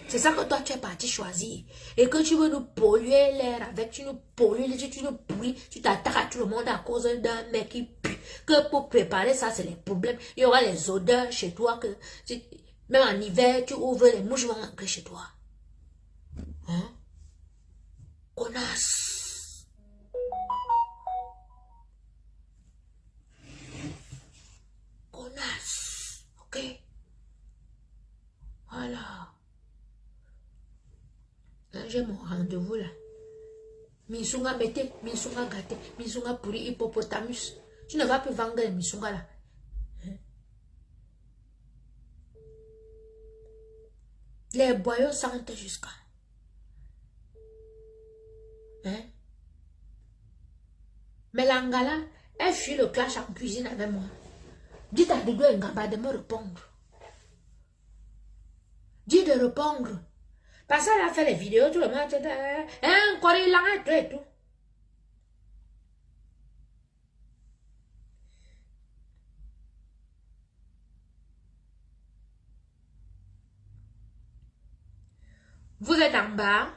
C'est ça que toi, tu es parti choisir. Et que tu veux nous polluer l'air avec, tu nous pollues, tu nous pourris, tu t'attaques à tout le monde à cause d'un mec qui pue. Que pour préparer ça, c'est les problèmes. Il y aura les odeurs chez toi que, même en hiver, tu ouvres, les mouches vont entrer chez toi. Hein? Connasse. Connasse. Ok? Voilà. J'ai mon rendez-vous là. Misunga mettez, Misunga gâté, Misunga pourri, hippopotamus. Tu ne vas plus vendre les Misunga là. Hein? Les boyaux sentent jusqu'à. Hein? Mais l'Angala, elle fuit le clash en cuisine avec moi. Dites à Doudou Ngamba de me répondre. Dis de répondre. Parce qu'elle a fait les vidéos, tout le monde hein, encore il a et tout. Vous êtes en bas.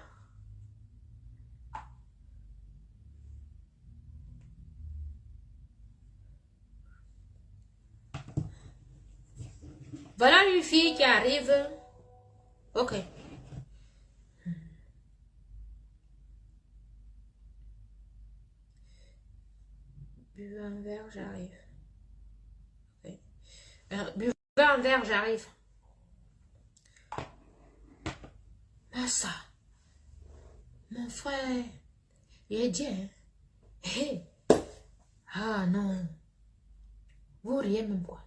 Voilà une fille qui arrive. Ok. Buvez un verre, j'arrive. Okay. Buvez un verre, j'arrive. Ah ça, mon frère, il est dit, hein. Hey. Ah non, vous riez même quoi.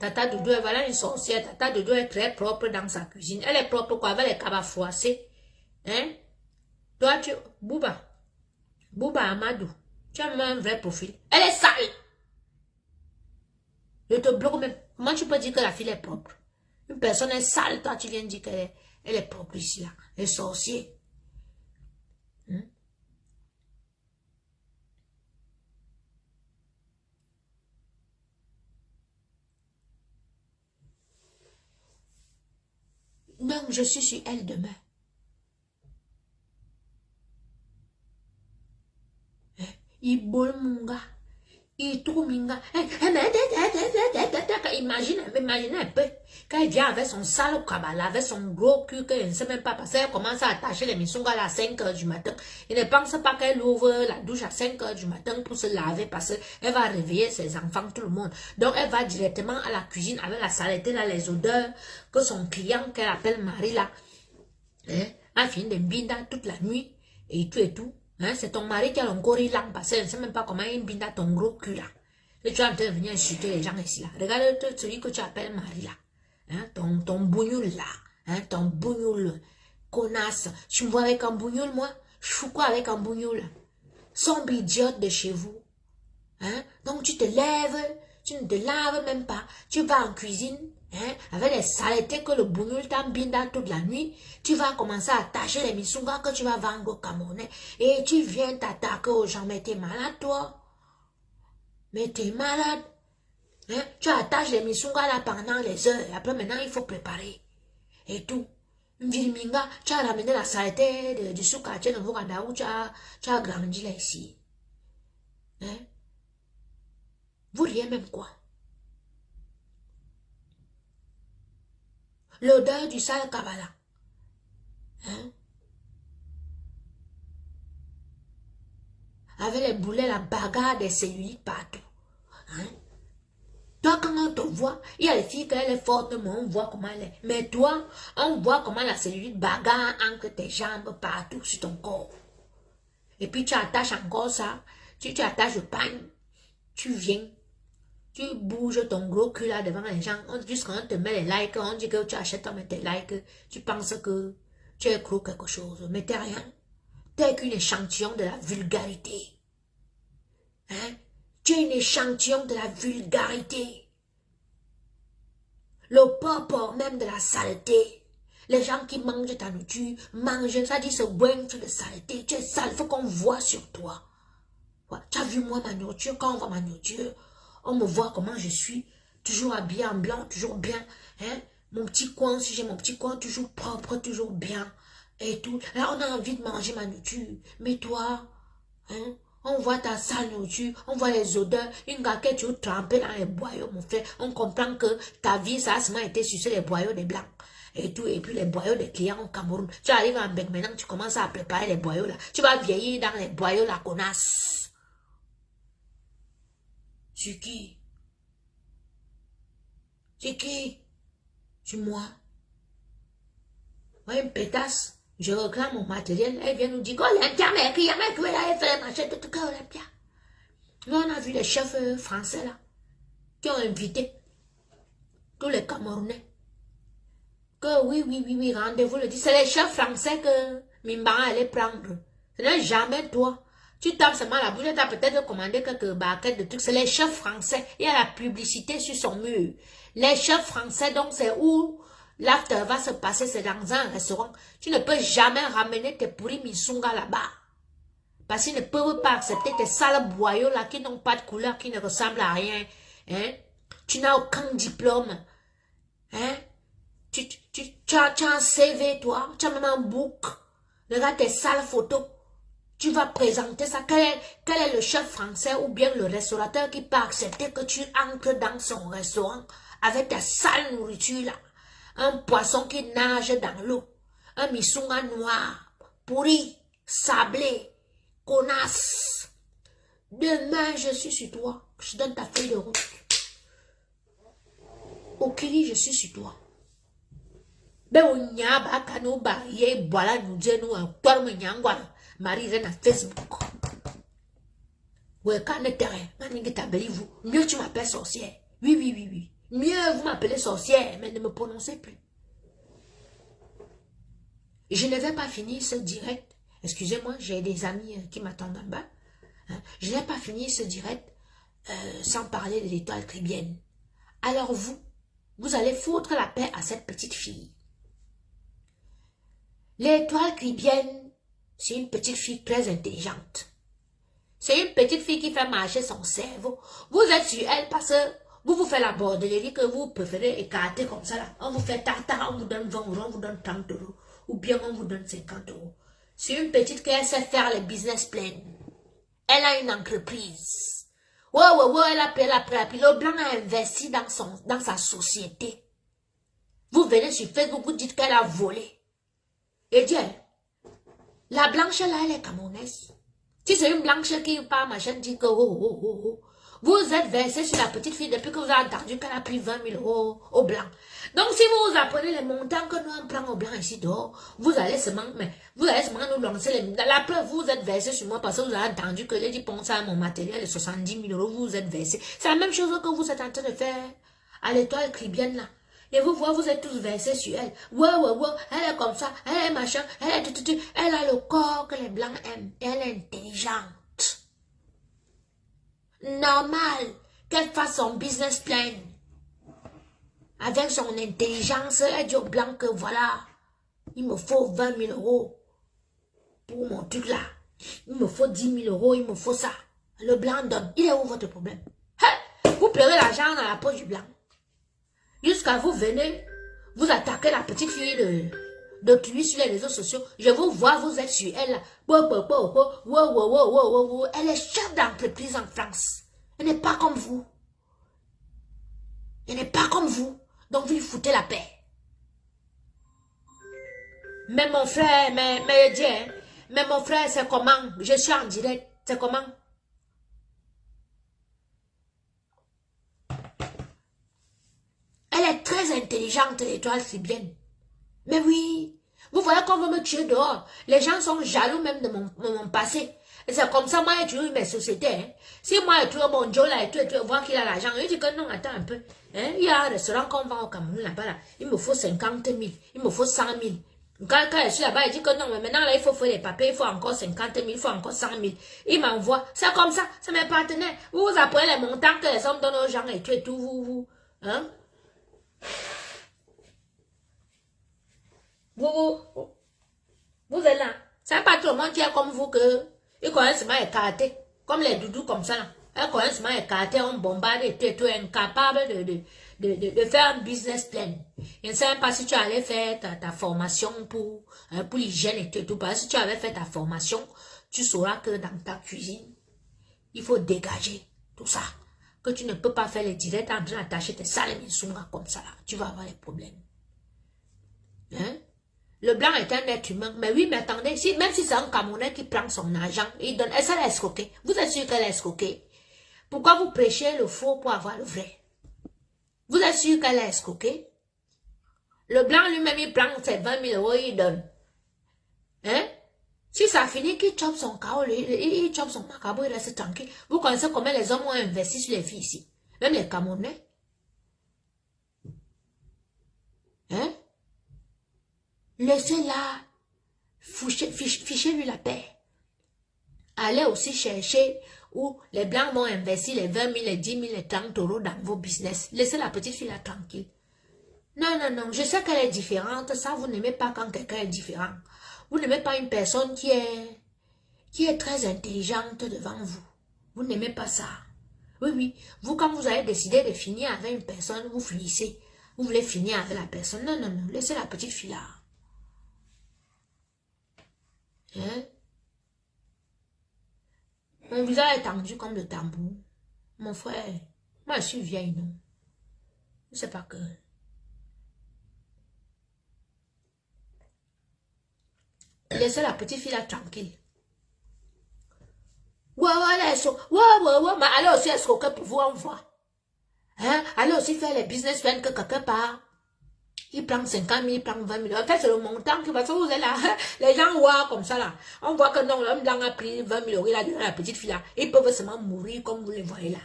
Tata Doudou, elle voilà une sorcière. Tata Doudou est très propre dans sa cuisine. Elle est propre quoi, avec les cabas froissés. Hein? Toi, tu... Bouba Amadou, tu as même un vrai profil. Elle est sale. Je te bloque même. Comment tu peux dire que la fille est propre? Une personne est sale, toi tu viens dire qu'elle est propre ici là. Elle est sorcier. Hein? Donc je suis sur elle demain. Il boule mon gars. Il trouve mon gars. Imagine un peu. Quand il vient avec son sale cabal, avec son gros cul, qu'elle ne sait même pas parce qu'elle commence à attacher les missions à 5 h du matin. Il ne pense pas qu'elle ouvre la douche à 5 h du matin pour se laver parce qu'elle va réveiller ses enfants, tout le monde. Donc elle va directement à la cuisine avec la saleté, là, les odeurs que son client, qu'elle appelle Marie, là, a fini de binda toute la nuit et tout et tout. Hein, c'est ton mari qui a encore eu l'âme parce qu'elle ne sait même pas comment il binda ton gros cul là. Et tu es en train de venir insulter les gens ici là. Regarde celui que tu appelles Marie là. Hein, ton bougnoul là. Hein, ton bougnoul. Connasse. Tu me vois avec un bougnoul moi? Je fous quoi avec un bougnoul? Sombre idiote de chez vous. Hein? Donc tu te lèves, tu ne te laves même pas. Tu vas en cuisine. Hein, avec les saletés que le bougnoul t'embine dans toute la nuit, tu vas commencer à attacher les missungas que tu vas vendre au Camerounais et tu viens t'attaquer aux gens. Mais t'es malade, toi. Mais t'es malade. Hein, tu attaches les missungas là pendant les heures. Après, maintenant, il faut préparer. Et tout. Viriminga, tu as ramené la saleté du sous-quartier de Voganda où tu as grandi là ici. Hein? Vous riez même quoi? L'odeur du sale Kabbalah. Hein? Avec les boulets, la bagarre des cellulites partout. Hein? Toi, quand on te voit, il y a les filles qu'elle est forte, mais on voit comment elle est. Mais toi, on voit comment la cellulite bagarre entre tes jambes partout sur ton corps. Et puis tu attaches encore ça, tu attaches le pain, tu viens, tu bouges ton gros cul là devant les gens, jusqu'à on te met les likes, on dit que tu achètes tes likes, tu penses que tu es cru quelque chose, mais t'es rien. T'es qu'une échantillon de la vulgarité. Hein? Tu es une échantillon de la vulgarité. Le papa même de la saleté. Les gens qui mangent ta nourriture, mangent, ça dit se boinfent de saleté. Tu es sale, il faut qu'on voit sur toi. Ouais. Tu as vu moi ma nourriture, quand on voit ma nourriture, on me voit comment je suis, toujours habillé en blanc, toujours bien. Hein? Mon petit coin, si j'ai mon petit coin, toujours propre, toujours bien. Et tout. Là, on a envie de manger ma nourriture. Mais toi, hein? On voit ta sale nourriture, on voit les odeurs, une gaquette, tu trempée dans les boyaux, mon frère. On comprend que ta vie, ça a seulement été sucer les boyaux des blancs. Et tout, et puis les boyaux des clients au Cameroun. Tu arrives en bec maintenant, tu commences à préparer les boyaux là. Tu vas vieillir dans les boyaux, la connasse. C'est qui? C'est qui? C'est moi. Ouais, une pétasse. Je réclame mon matériel, elle vient nous dire, oh, l'Internet, il y a mec, elle fait marcher tout cas, Olympia. Nous, on a vu les chefs français, là, qui ont invité tous les Camerounais. Que oui, rendez-vous le dit. C'est les chefs français que Mimbara allait prendre. Ce n'est jamais toi. Tu tapes seulement la bouche, tu as peut-être commandé quelques barquettes de trucs. C'est les chefs français. Il y a la publicité sur son mur. Les chefs français, donc c'est où l'after va se passer, c'est dans un restaurant. Tu ne peux jamais ramener tes pourris misunga là-bas. Parce qu'ils ne peuvent pas accepter tes sales boyaux là qui n'ont pas de couleur, qui ne ressemblent à rien. Hein? Tu n'as aucun diplôme. Hein? Tu as un CV, toi. Tu as même un book. Regarde tes sales photos. Tu vas présenter ça. Quel est le chef français ou bien le restaurateur qui peut accepter que tu entres dans son restaurant avec ta sale nourriture là? Un poisson qui nage dans l'eau. Un misunga noir, pourri, sablé, connasse. Demain, je suis sur toi. Je donne ta feuille de route. Okiri, je suis sur toi. Ben on y a ba kano ba ye voilà nous dire nous toi me nyangwa Marie Reine à Facebook. Ouais quand le terrain, manique tabeli vous, mieux tu m'appelles sorcière. Oui oui oui oui. Mieux vous m'appelez sorcière mais ne me prononcez plus. Je ne vais pas finir ce direct. Excusez-moi, j'ai des amis qui m'attendent en bas. Hein? Je n'ai pas fini ce direct sans parler de l'étoile caribéenne. Alors vous allez foutre la paix à cette petite fille. L'étoile caribéenne, c'est une petite fille très intelligente. C'est une petite fille qui fait marcher son cerveau. Vous êtes sur elle parce que vous faites la bordellerie que vous préférez écarter comme ça là. On vous fait tata, on vous donne 20 euros, on vous donne 30 euros. Ou bien on vous donne 50 euros. C'est une petite qui sait faire les business plans. Elle a une entreprise. Ouais, elle a pris le blanc a investi dans sa société. Vous venez sur Facebook, vous dites qu'elle a volé. Et Dieu, la blanche là, elle est camerounaise. Si c'est une blanche qui parle, machin, dit que vous êtes versé sur la petite fille depuis que vous avez entendu qu'elle a pris 20 000 euros au blanc. Donc si vous apprenez les montants que nous on prend au blanc ici dehors, vous allez seulement nous lancer les... La preuve, vous êtes versé sur moi parce que vous avez entendu que j'ai dit pense à mon matériel de 70 000 euros, vous êtes versé. C'est la même chose que vous êtes en train de faire à l'étoile caribéenne là. Et vous voyez, vous êtes tous versés sur elle. Ouais, elle est comme ça, elle est machin, elle a le corps que les blancs aiment. Elle est intelligente. Normal qu'elle fasse son business plan. Avec son intelligence, elle dit au blanc que voilà, il me faut 20 000 euros pour mon truc là. Il me faut 10 000 euros, il me faut ça. Le blanc donne. Il est où votre problème? Hey, vous pleurez l'argent dans la poche du blanc. Jusqu'à vous venez, vous attaquez la petite fille d'autrui sur les réseaux sociaux. Je vous vois, vous êtes sur elle. Elle est chef d'entreprise en France. Elle n'est pas comme vous. Elle n'est pas comme vous. Donc vous lui foutez la paix. Mais mon frère, mais mon frère, c'est comment? Je suis en direct. C'est comment? Elle est très intelligente, l'étoile caribéenne. Mais oui, vous voyez qu'on veut me tuer dehors. Les gens sont jaloux même de mon passé. Et c'est comme ça, moi, j'ai toujours eu mes sociétés. Hein. Si moi, j'ai trouvé mon Joe là, et tout, voir qu'il a l'argent, je dis que non, attends un peu. Hein. Il y a un restaurant qu'on vend au Cameroun là-bas, là. Il me faut 50 000, il me faut 100 000. Quand je suis là-bas, il dit que non, mais maintenant, là, il faut faire les papiers, il faut encore 50 000, il faut encore 100 000. Il m'envoie. C'est comme ça, c'est mes partenaires. Vous apprenez les montants que les hommes donnent aux gens et tout, vous. Hein? Vous êtes là. C'est pas tout le monde qui est comme vous que ils connaissent seulement écarté. Comme les doudous comme ça. Là. Ils connaissent seulement écarté, on bombarde et tout, incapable de faire un business plan. Je ne sais même pas si tu allais faire ta formation pour l'hygiène et tout. Parce que si tu avais fait ta formation, tu sauras que dans ta cuisine, il faut dégager tout ça. Que tu ne peux pas faire les directs en train d'attacher tes sales misoungas comme ça. Là. Tu vas avoir des problèmes. Hein? Le blanc est un être humain. Mais oui, mais attendez, même si c'est un Camerounais qui prend son argent, il donne, est-ce qu'elle est escroquée? Vous êtes sûr qu'elle est escroquée? Pourquoi vous prêchez le faux pour avoir le vrai? Vous êtes sûr qu'elle est escroquée? Le blanc lui-même, il prend ses 20 000 euros, il donne. Hein? Si ça finit qu'il chope son chaos, il chope son macabre, il reste tranquille. Vous connaissez combien les hommes ont investi sur les filles ici? Même les Camerounais. Hein? Laissez-la, fichez-lui la paix. Allez aussi chercher où les blancs vont investir les 20 000, les 10 000, les 30 euros dans vos business. Laissez la petite fille là tranquille. Non, je sais qu'elle est différente. Ça, vous n'aimez pas quand quelqu'un est différent. Vous n'aimez pas une personne qui est très intelligente devant vous. Vous n'aimez pas ça. Oui. Vous, quand vous avez décidé de finir avec une personne, vous finissez. Vous voulez finir avec la personne. Non. Laissez la petite fille là. Hein? Mon visage est tendu comme le tambour. Mon frère, moi je suis vieille, non? Je sais pas que... Laissez la petite fille là tranquille. Ouais, mais allez aussi escroquer pour vous, on voit. Hein? Allez aussi faire les business plans que quelque part. Il prend 50 000, il prend 20 000. En fait, c'est le montant qui va faire. Vous êtes là. Les gens voient comme ça là. On voit que non, l'homme blanc a pris 20 000 euros. Il a donné à la petite fille là. Ils peuvent seulement mourir comme vous les voyez là.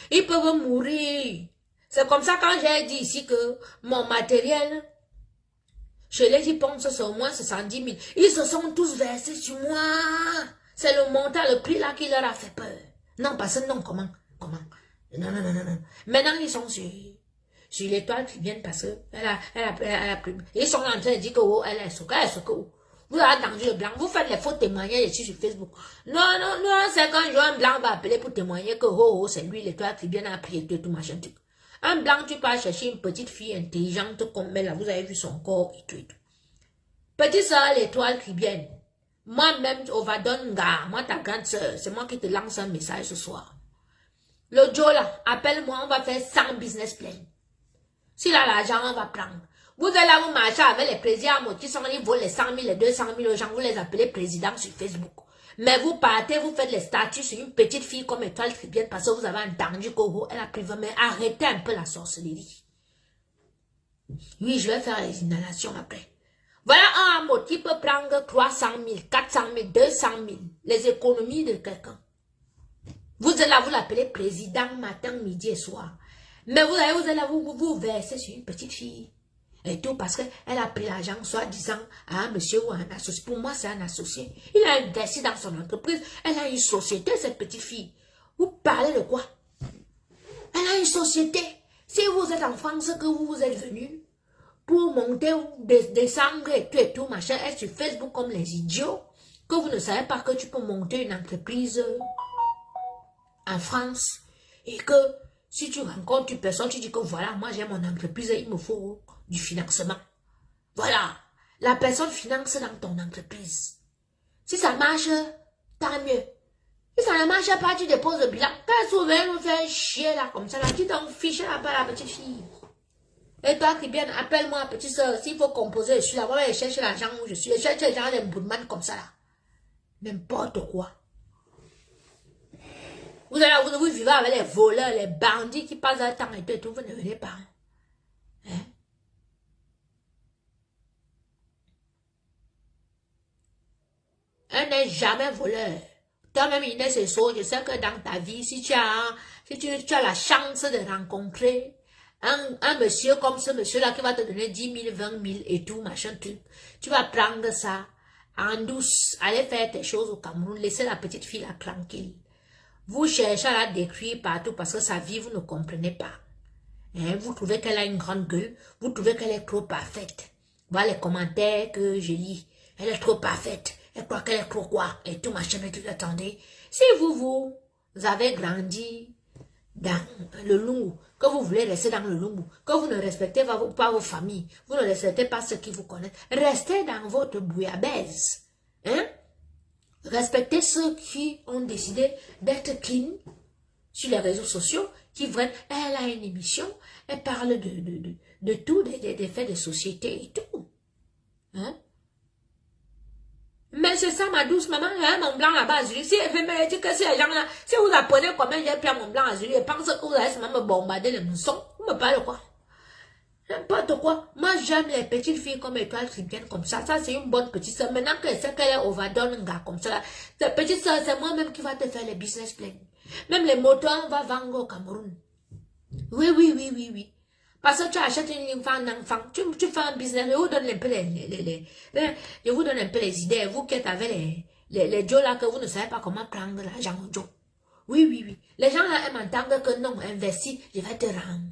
Ils peuvent mourir. C'est comme ça quand j'ai dit ici que mon matériel, je les y pense, c'est au moins 70 000. Ils se sont tous versés sur moi. C'est le montant, le prix là qui leur a fait peur. Non, parce que non, comment? Non. Maintenant, ils sont sur l'étoile qui viennent parce que elle a pris. Ils sont en train de dire que oh, elle est ce que vous avez attendu le blanc, vous faites les faux témoignages ici sur Facebook. Non, c'est quand un blanc va appeler pour témoigner que oh, c'est lui l'étoile qui vient à prier tout machin truc. Un blanc, tu peux chercher une petite fille intelligente comme elle, là, vous avez vu son corps et tout. Petite soeur, l'étoile qui vient. Moi-même, Ovadonga, moi ta grande soeur, c'est moi qui te lance un message ce soir. Le Joe là, appelle-moi, on va faire 100 business plans. S'il a l'argent, on va prendre. Vous allez là, vous marcher avec les présidents qui sont ils volent les 100 000, les 200 000 aux gens, vous les appelez présidents sur Facebook. Mais vous partez, vous faites les statuts sur une petite fille comme étoile tribienne parce que vous avez entendu qu'elle a pris 20 000. Arrêtez un peu la sorcellerie. Oui, je vais faire les inhalations après. Voilà un mot qui peut prendre 300 000, 400 000, 200 000. Les économies de quelqu'un. Vous êtes là, vous l'appelez président matin, midi et soir. Mais vous allez là, vous versez sur une petite fille. Et tout parce qu'elle a pris l'argent, soi-disant, à un monsieur ou à un associé. Pour moi, c'est un associé. Il a investi dans son entreprise. Elle a une société, cette petite fille. Vous parlez de quoi? Elle a une société. Si vous êtes en France, que vous êtes venu pour monter ou descendre et tout, machin, être sur Facebook comme les idiots, que vous ne savez pas que tu peux monter une entreprise en France et que si tu rencontres une personne, tu dis que voilà, moi j'ai mon entreprise, il me faut du financement. Voilà, la personne finance dans ton entreprise. Si ça marche, tant mieux. Si ça ne marche pas, tu déposes le bilan. Quand souvent nous fait chier là, comme ça, là, tu t'en fiches là bas la petite fille. Et toi qui viens, appelle-moi petite soeur, s'il faut composer, je suis là, moi je cherche l'argent où je suis. Je cherche les gens des boudman comme ça là. N'importe quoi. Vous allez vous vivez avec les voleurs, les bandits qui passent le temps et tout, vous ne venez pas. Hein? Un n'est jamais voleur. Toi-même, Inès et So, je sais que dans ta vie, si tu as la chance de rencontrer un monsieur comme ce monsieur-là qui va te donner 10 000, 20 000 et tout, machin truc, tu vas prendre ça en douce, aller faire tes choses au Cameroun, laisser la petite fille là tranquille. Vous cherchez à la décrire partout parce que sa vie, vous ne comprenez pas. Hein? Vous trouvez qu'elle a une grande gueule, vous trouvez qu'elle est trop parfaite. Voilà les commentaires que je lis. Elle est trop parfaite. Elle croit qu'elle est trop quoi? Et tout machin, et tout, attendez. Si vous avez grandi dans le Lungu, que vous voulez rester dans le Lungu, que vous ne respectez pas vos familles, vous ne respectez pas ceux qui vous connaissent, restez dans votre bouillabaisse. Hein? Respectez ceux qui ont décidé d'être clean sur les réseaux sociaux, qui viennent, elle a une émission, elle parle de tout, des faits de société et tout. Hein? Mais c'est ça, ma douce maman, hein, mon blanc là-bas, Azuli. Si elle me dit que si les gens là, si vous apprenez comment j'ai pris mon blanc Azuli, et pensez que vous allez seulement me bombarder les moussons, vous me parlez quoi? N'importe quoi. Moi, j'aime les petites filles comme étoile tribienne comme ça. Ça, c'est une bonne petite soeur. Maintenant qu'elle sait qu'elle est overdonga comme ça, là, cette petite soeur, c'est moi-même qui va te faire les business plans. Même les moteurs, on va vendre au Cameroun. Oui. Parce que tu achètes une enfant, tu fais un business, je vous donne un peu je vous donne un peu les idées, vous qui êtes avec les Joe là, que vous ne savez pas comment prendre l'argent au Joe. Oui. Les gens là aiment entendre que non, investis, je vais te rendre.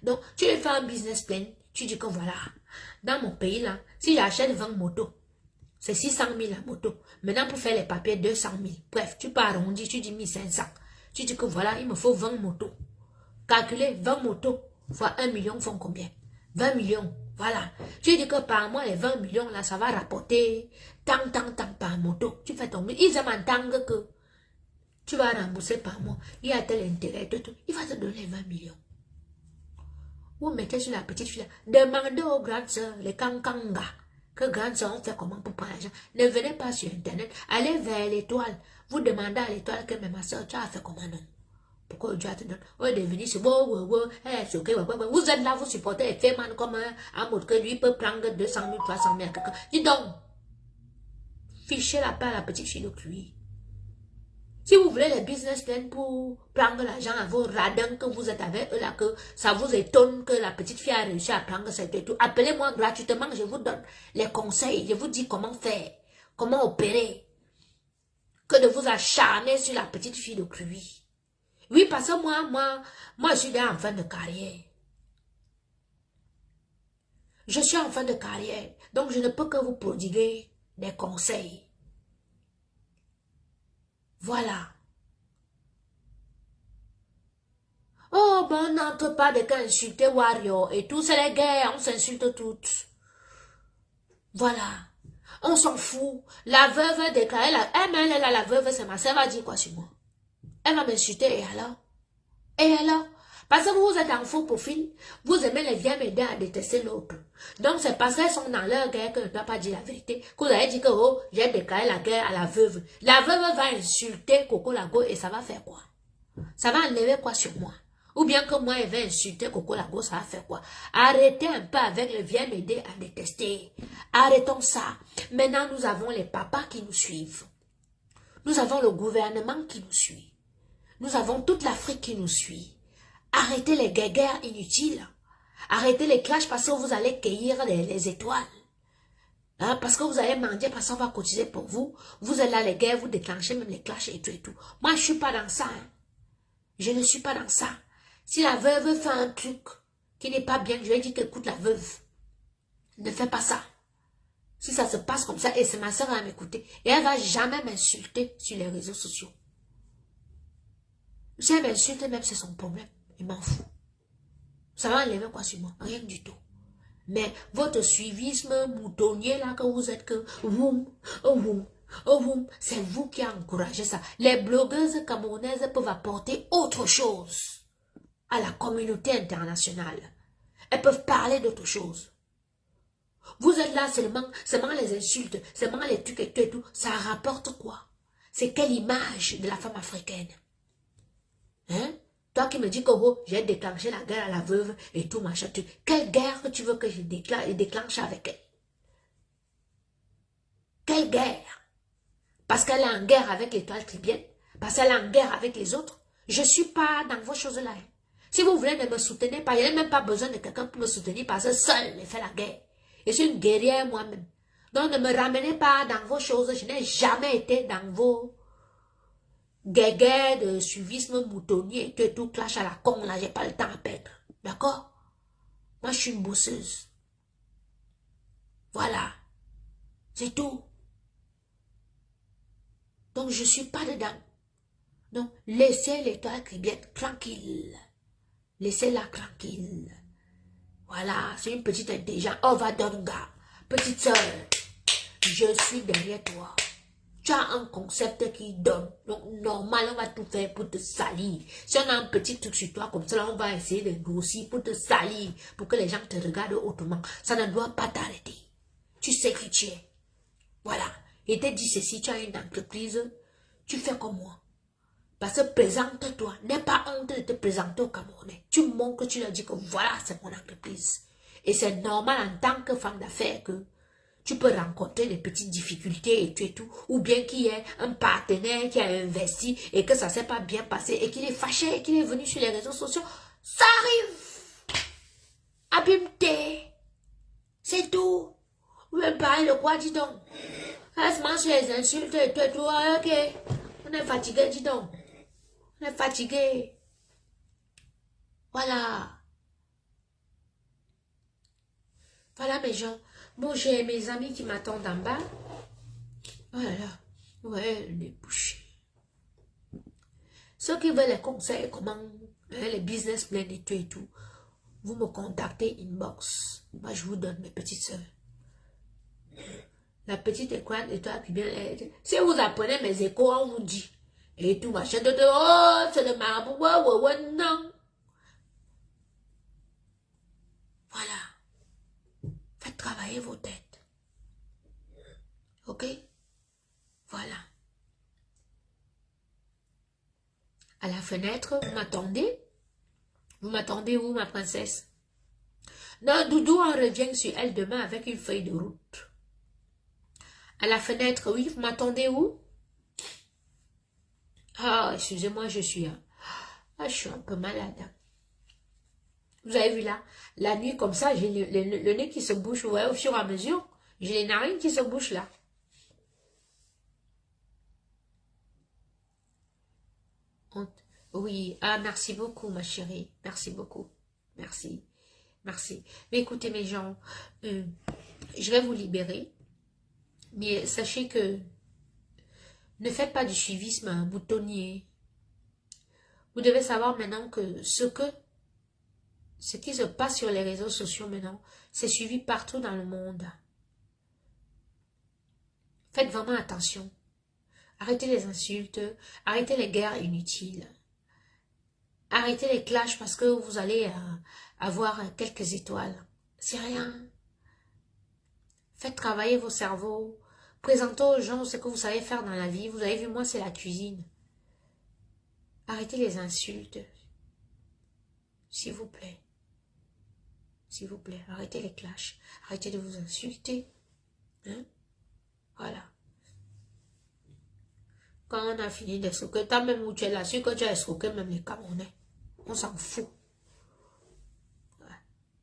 Donc, tu fais un business plan, tu dis que voilà, dans mon pays là, si j'achète 20 motos, c'est 600 000 la moto. Maintenant, pour faire les papiers, 200 000. Bref, tu peux arrondir, tu dis 1500. Tu dis que voilà, il me faut 20 motos. Calculez 20 motos fois 1 million font combien? 20 millions, voilà. Tu dis que par mois, les 20 millions là, ça va rapporter tant par moto. Tu fais tomber. Ils aiment entendre que tu vas rembourser par mois. Il y a tel intérêt, tout. Il va te donner 20 millions. Vous mettez sur la petite fille, demandez aux grandes soeurs, les kankanga, que grandes soeurs ont fait comment pour prendre l'argent. Ne venez pas sur internet, allez vers l'étoile. Vous demandez à l'étoile que mais ma soeur, tu as fait comment non? Pourquoi Dieu te donne? On est devenu ce beau, vous êtes là, vous supportez les femmes comme un mot que lui peut prendre 200 000, 300 000 à quelqu'un. Dis donc, fichez la paix à la petite fille de lui. Si vous voulez les business plans pour prendre l'argent à vos radins que vous êtes avec eux là, que ça vous étonne que la petite fille a réussi à prendre cette et tout, appelez-moi gratuitement, je vous donne les conseils, je vous dis comment faire, comment opérer, que de vous acharner sur la petite fille de lui. Oui, parce que moi, je suis déjà en fin de carrière. Je suis en fin de carrière, donc je ne peux que vous prodiguer des conseils. Voilà. Oh, bon, on n'entre pas de qu'à insulter Wario et tout, c'est les guerres, on s'insulte toutes. Voilà. On s'en fout. La veuve a déclaré, la veuve, c'est ma sœur, elle va dire quoi sur moi? Elle va m'insulter, et alors? Et alors? Parce que vous êtes en faux profil, vous aimez les vieilles m'aider à détester l'autre. Donc c'est parce qu'elles sont dans leur guerre que je ne dois pas dire la vérité. Que vous avez dit que oh, j'ai déclaré la guerre à la veuve. La veuve va insulter Coco Lago et ça va faire quoi? Ça va enlever quoi sur moi? Ou bien que moi, elle va insulter Coco Lago, ça va faire quoi? Arrêtez un peu avec les vieilles m'aider à détester. Arrêtons ça. Maintenant, nous avons les papas qui nous suivent. Nous avons le gouvernement qui nous suit. Nous avons toute l'Afrique qui nous suit. Arrêtez les guerres inutiles. Arrêtez les clashs parce que vous allez cueillir les étoiles. Hein, parce que vous allez mendier, parce qu'on va cotiser pour vous. Vous êtes là, les guerres, vous déclenchez même les clashs et tout et tout. Moi, je ne suis pas dans ça. Hein. Je ne suis pas dans ça. Si la veuve fait un truc qui n'est pas bien, je vais dire qu'écoute la veuve. Ne fais pas ça. Si ça se passe comme ça, et c'est ma soeur à m'écouter, et elle ne va jamais m'insulter sur les réseaux sociaux. Si elle m'insulte, même c'est son problème. Il m'en fout. Ça va enlever quoi sur moi? Rien du tout. Mais votre suivisme moutonnier là que vous êtes que c'est vous qui avez encouragé ça. Les blogueuses camerounaises peuvent apporter autre chose à la communauté internationale. Elles peuvent parler d'autre chose. Vous êtes là seulement les insultes, seulement les trucs et tout. Ça rapporte quoi? C'est quelle image de la femme africaine? Hein? Toi qui me dis que oh, j'ai déclenché la guerre à la veuve et tout machin. Quelle guerre que tu veux que je déclenche avec elle? Quelle guerre? Parce qu'elle est en guerre avec l'étoile tribienne? Parce qu'elle est en guerre avec les autres? Je ne suis pas dans vos choses-là. Hein. Si vous voulez ne me soutenir pas, il n'y a même pas besoin de quelqu'un pour me soutenir parce que seul je fais la guerre. Je suis une guerrière moi-même. Donc ne me ramenez pas dans vos choses. Je n'ai jamais été dans vos guerre de suivisme moutonnier et tout clash à la con, là, j'ai pas le temps à perdre. D'accord? Moi, je suis une bosseuse. Voilà. C'est tout. Donc, je suis pas dedans. Donc, laissez l'étoile caribéenne tranquille. Laissez-la tranquille. Voilà, c'est une petite intelligence. Ova Donga, petite soeur, je suis derrière toi. Tu as un concept qui donne. Donc, normal, on va tout faire pour te salir. Si on a un petit truc sur toi comme ça, on va essayer de grossir pour te salir, pour que les gens te regardent autrement. Ça ne doit pas t'arrêter. Tu sais qui tu es. Voilà. Et te dis ceci, tu as une entreprise, tu fais comme moi. Parce que présente-toi. N'aie pas honte de te présenter au Camerounais. Tu montres que tu leur dis que voilà, c'est mon entreprise. Et c'est normal en tant que femme d'affaires que tu peux rencontrer des petites difficultés et tout, ou bien qu'il y ait un partenaire qui a investi et que ça ne s'est pas bien passé et qu'il est fâché et qu'il est venu sur les réseaux sociaux. Ça arrive. Abîme-toi. C'est tout. Vous me parlez de quoi, dis donc? Reste-moi sur les insultes et tout, ok. On est fatigué, dis donc. On est fatigué. Voilà. Voilà mes gens. Bon, j'ai mes amis qui m'attendent en bas. Voilà. Ouais, les bouchées. Ceux qui veulent les conseils, comment, hein, les business plans et tout, vous me contactez inbox. Moi, je vous donne mes petites soeurs. La petite étoile qui vient. Si vous apprenez mes échos, on vous dit. Et tout, machin de oh, c'est le marabout, ouais, non. Voilà. Faites travailler vos têtes. Ok? Voilà. à la fenêtre, vous m'attendez? Vous m'attendez où, ma princesse? Non, Doudou, on revient sur elle demain avec une feuille de route. À la fenêtre, oui, vous m'attendez où? Ah, excusez-moi, je suis un peu malade. Vous avez vu là, la nuit comme ça, j'ai le nez qui se bouche, vous voyez, au fur et à mesure, j'ai les narines qui se bouchent là. Oui, ah, merci beaucoup, ma chérie, merci beaucoup, merci, merci. Mais écoutez, mes gens, je vais vous libérer, mais sachez que ne faites pas du suivisme boutonnier. Vous devez savoir maintenant que ce qui se passe sur les réseaux sociaux maintenant, c'est suivi partout dans le monde. Faites vraiment attention. Arrêtez les insultes, arrêtez les guerres inutiles. Arrêtez les clashs parce que vous allez avoir quelques étoiles. C'est rien. Faites travailler vos cerveaux. Présentez aux gens ce que vous savez faire dans la vie. Vous avez vu, moi, c'est la cuisine. Arrêtez les insultes. S'il vous plaît. S'il vous plaît, arrêtez les clashs. Arrêtez de vous insulter. Hein? Voilà. Quand on a fini d'escroquer, toi même où tu es là, sûr que tu as escroqué même les Camerounais. On s'en fout. Ouais.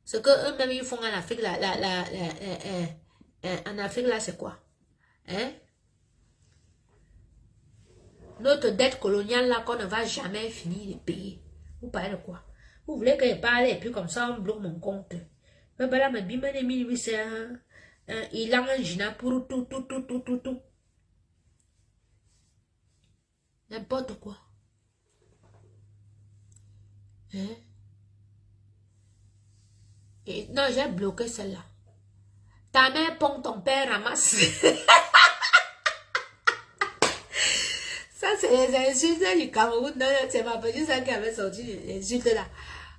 Ce que eux-mêmes ils font en Afrique, en Afrique là, c'est quoi? Hein? Notre dette coloniale là qu'on ne va jamais finir de payer. Vous parlez de quoi? Vous voulez que je parle et puis comme ça on bloque mon compte. Mais voilà, mais bim, il a un gina pour tout. N'importe quoi. Hein? Et non, j'ai bloqué celle-là. Ta mère pond, ton père ramasse. Ça, c'est les insultes du Cameroun. Non, c'est ma petite soeur qui avait sorti les insultes là.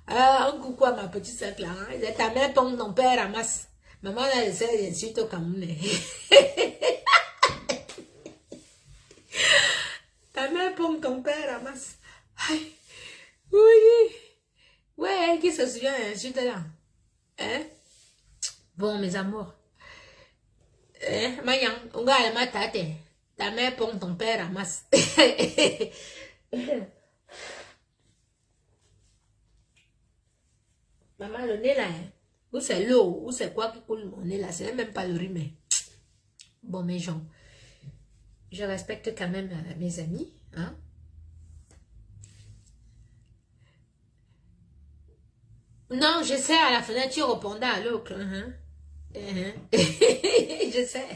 Un coucou à ma petite soeur là. Hein? Ta mère pond, ton père ramasse. Maman a laissé les insultes au Cameroun. Ta mère pond, ton père ramasse. Aïe. Oui. Ouais, qui se souvient des insultes là? Hein? Bon, mes amours. Mayan, on va aller matate. Ta mère pond, ton père ramasse. Maman, le nez là, hein? Ou c'est l'eau, ou c'est quoi qui coule mon nez là? C'est même pas le rhume. Bon, mes gens, je respecte quand même mes amis. Hein? Non, je sais, à la fenêtre, tu répondais à l'autre. Je sais.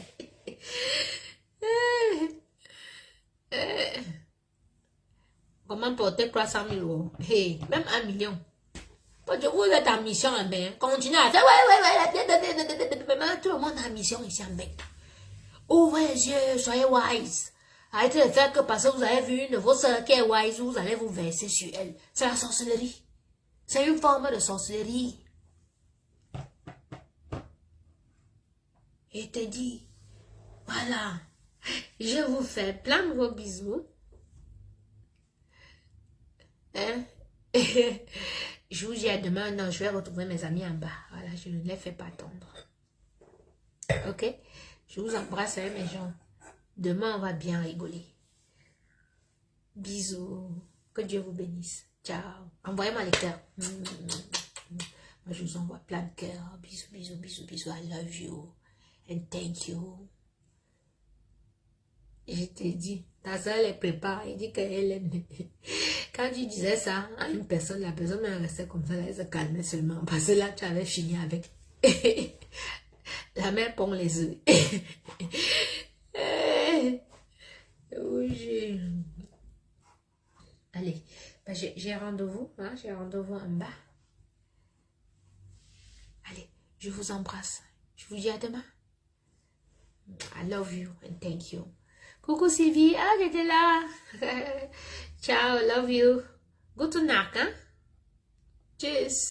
Comment porter 300 000 euros? Hey, même 1 million. Parce que vous êtes en mission en bain. Continuez à faire. Ouais. Tout le monde est en mission ici en bain. Ouvrez les yeux, soyez wise. Arrêtez de faire que parce que vous avez vu une de vos soeurs qui est wise, vous allez vous verser sur elle. C'est la sorcellerie. C'est une forme de sorcellerie. Et te dis, voilà, je vous fais plein de vos bisous. Hein? Je vous dis à demain. Non, je vais retrouver mes amis en bas. Voilà, je ne les fais pas attendre. Ok? Je vous embrasse, hein, mes gens. Demain, on va bien rigoler. Bisous. Que Dieu vous bénisse. Ciao. Envoyez-moi les cœurs. Moi, je vous envoie plein de cœurs. Bisous. I love you. And thank you. Je te dis, ta soeur les prépare. Il dit qu'elle aime. Quand tu disais ça à une personne, la personne me restait comme ça. Elle se calmait seulement. Parce que là, tu avais fini avec. La mère pond les œufs. Oui, allez, ben j'ai rendez-vous, hein, j'ai rendez-vous en bas. Allez, je vous embrasse. Je vous dis à demain. I love you and thank you. Coucou Sylvie, ah j'étais là. Ciao, love you. Good to knock, hein. Cheers.